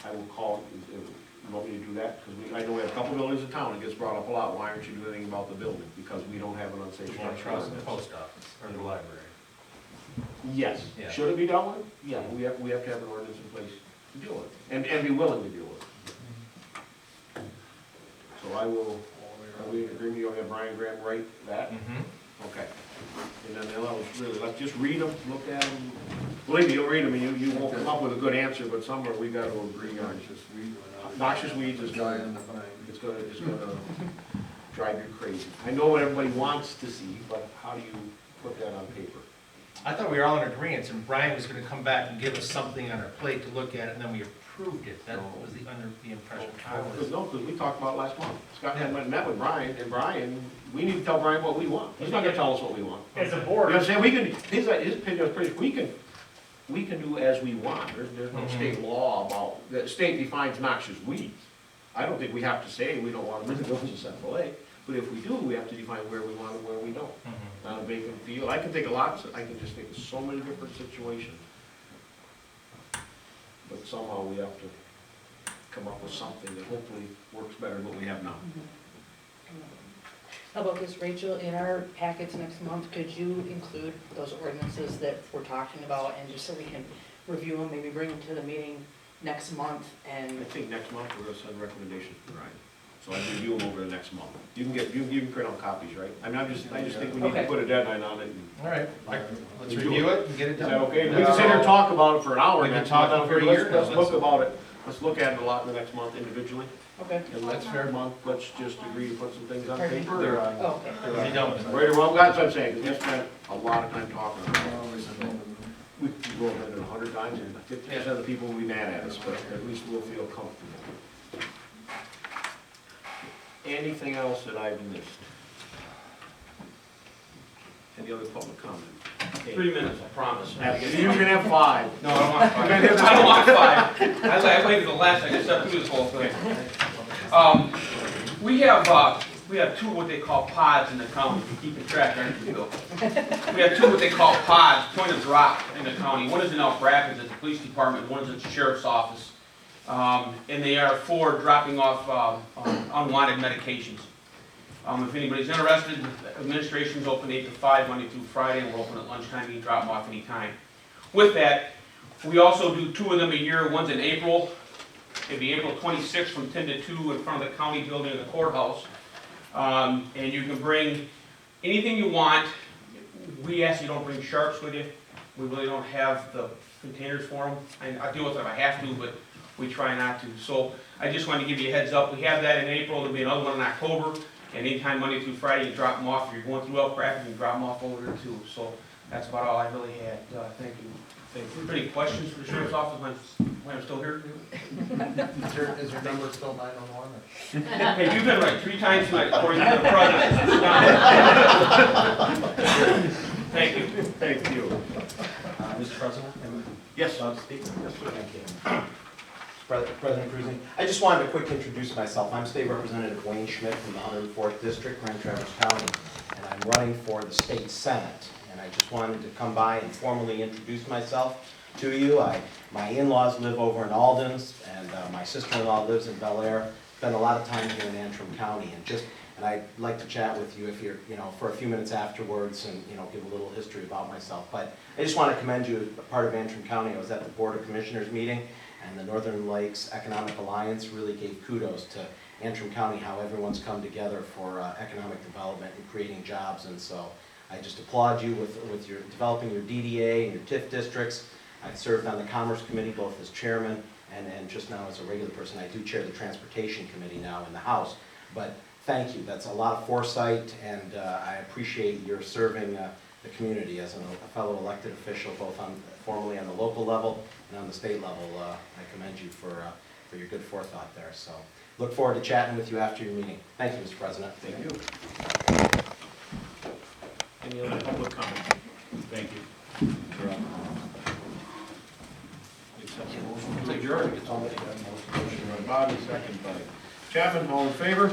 I will call, you want me to do that? Because I know we have a couple buildings in town, it gets brought up a lot, why aren't you doing anything about the building? Because we don't have an unsafe structure Across the ordinance. post office or the library. Yes. Yeah. Should it be dealt with? Yeah, we have to have an ordinance in place to deal with it, and be willing to deal with it. So I will, are we in agreement, you'll have Brian Graham write that? Okay. And then the others, really, let's just read them, look at them. Believe me, you'll read them, and you won't come up with a good answer, but somewhere we gotta agree on. Noxious weeds is Guy gonna, in the vine. it's gonna drive you crazy. I know what everybody wants to see, but how do you put that on paper? I thought we were all in agreement, and Brian was gonna come back and give us something on our plate to look at, and then we approved it. That was under the impression I was. Because we talked about it last month. Scott and I met with Brian, and Brian, we need to tell Brian what we want. He's not gonna tell us what we want. As a You know board, what I'm saying? We can, his opinion is pretty, we can do as we want. There's no state law about, the state defines noxious weeds. I don't think we have to say we don't want them in the village of Central Lake, but if we do, we have to define where we want them, where we don't. Not a vacant field. I can think of lots, I can just think of so many different situations. But somehow we have to come up with something that hopefully works better than what we have now. How about this, Rachel, in our packets next month, could you include those ordinances that we're talking about, and just so we can review them, maybe bring them to the meeting next month, I and, think next month we're gonna send recommendations to Brian. So I can review them over the next month. You can print out copies, right? I mean, I just think we need to Okay. put a deadline on it. and- All right, let's review it and get it Is done. that okay? We can sit here and talk about it for an hour We've been next month. talking for a Let's- year now. Let's look about it, let's look at it a lot in the next month individually. okay. And let's, month, let's just agree to put some things on Pardon? paper. or on- Oh, okay. Is he done with it? Right or wrong, that's what I'm saying, because we spent a lot of time talking about it. We could go over it 100 times, and 50% of the people will be mad at us, but at least we'll feel comfortable. Anything else that I've missed? Any other public comment? 3 minutes, I promise. You can have 5. No, I don't want 5. I don't want 5. I waited till the last, I just got through this whole thing. We have two what they call pods in the county. You're keeping track, aren't you, Bill? We have two what they call pods, point of drop in the county. One is in Elk Rapids at the police department, one is at the sheriff's office. And they are for dropping off unwanted medications. If anybody's interested, the administration's open 8 to 5, Monday through Friday, and we're open at lunchtime. You can drop them off anytime. With that, we also do 2 of them a year. One's in April. It'll be April 26th from 10 to 2 in front of the county building in the courthouse. And you can bring anything you want. We ask you don't bring sharps with you. We really don't have the containers for them. I deal with it if I have to, but we try not to. So I just wanted to give you a heads up. We have that in April. There'll be another one in October. And anytime Monday through Friday, you drop them off. If you're going through Elk Rapids, you can drop them off over there too. So that's about all I really had. Thank you. Any questions for the sheriff's office when I'm still here? Is your number still 911? Hey, you've been right 3 times tonight, according to the president. Thank you. Thank you. Mr. President? Yes. Allowed to speak? Yes, sir. Thank you. President Cruising, I just wanted to quick introduce myself. I'm State Representative Wayne Schmidt from the 104th District, Grand Traverse County, and I'm running for the State Senate. And I just wanted to come by and formally introduce myself to you. My in-laws live over in Aldens, and my sister-in-law lives in Bel Air. Spend a lot of time here in Antrim County, and I'd like to chat with you if you're, for a few minutes afterwards, and give a little history about myself. But I just want to commend you as part of Antrim County. I was at the Board of Commissioners meeting, and the Northern Lakes Economic Alliance really gave kudos to Antrim County, how everyone's come together for economic development and creating jobs. And so I just applaud you with your developing your DDA and your TIF districts. I've served on the Commerce Committee both as chairman and just now as a regular person. I do chair the Transportation Committee now in the House. But thank you. That's a lot of foresight, and I appreciate your serving the community as a fellow elected official, both formally on the local level and on the state level. I commend you for your good forethought there. So look forward to chatting with you after your meeting. Thank you, Mr. President. Thank you. Any other public comment? Thank you. Accept the motion to adjourn. Bobby, second by Chapman, all in favor?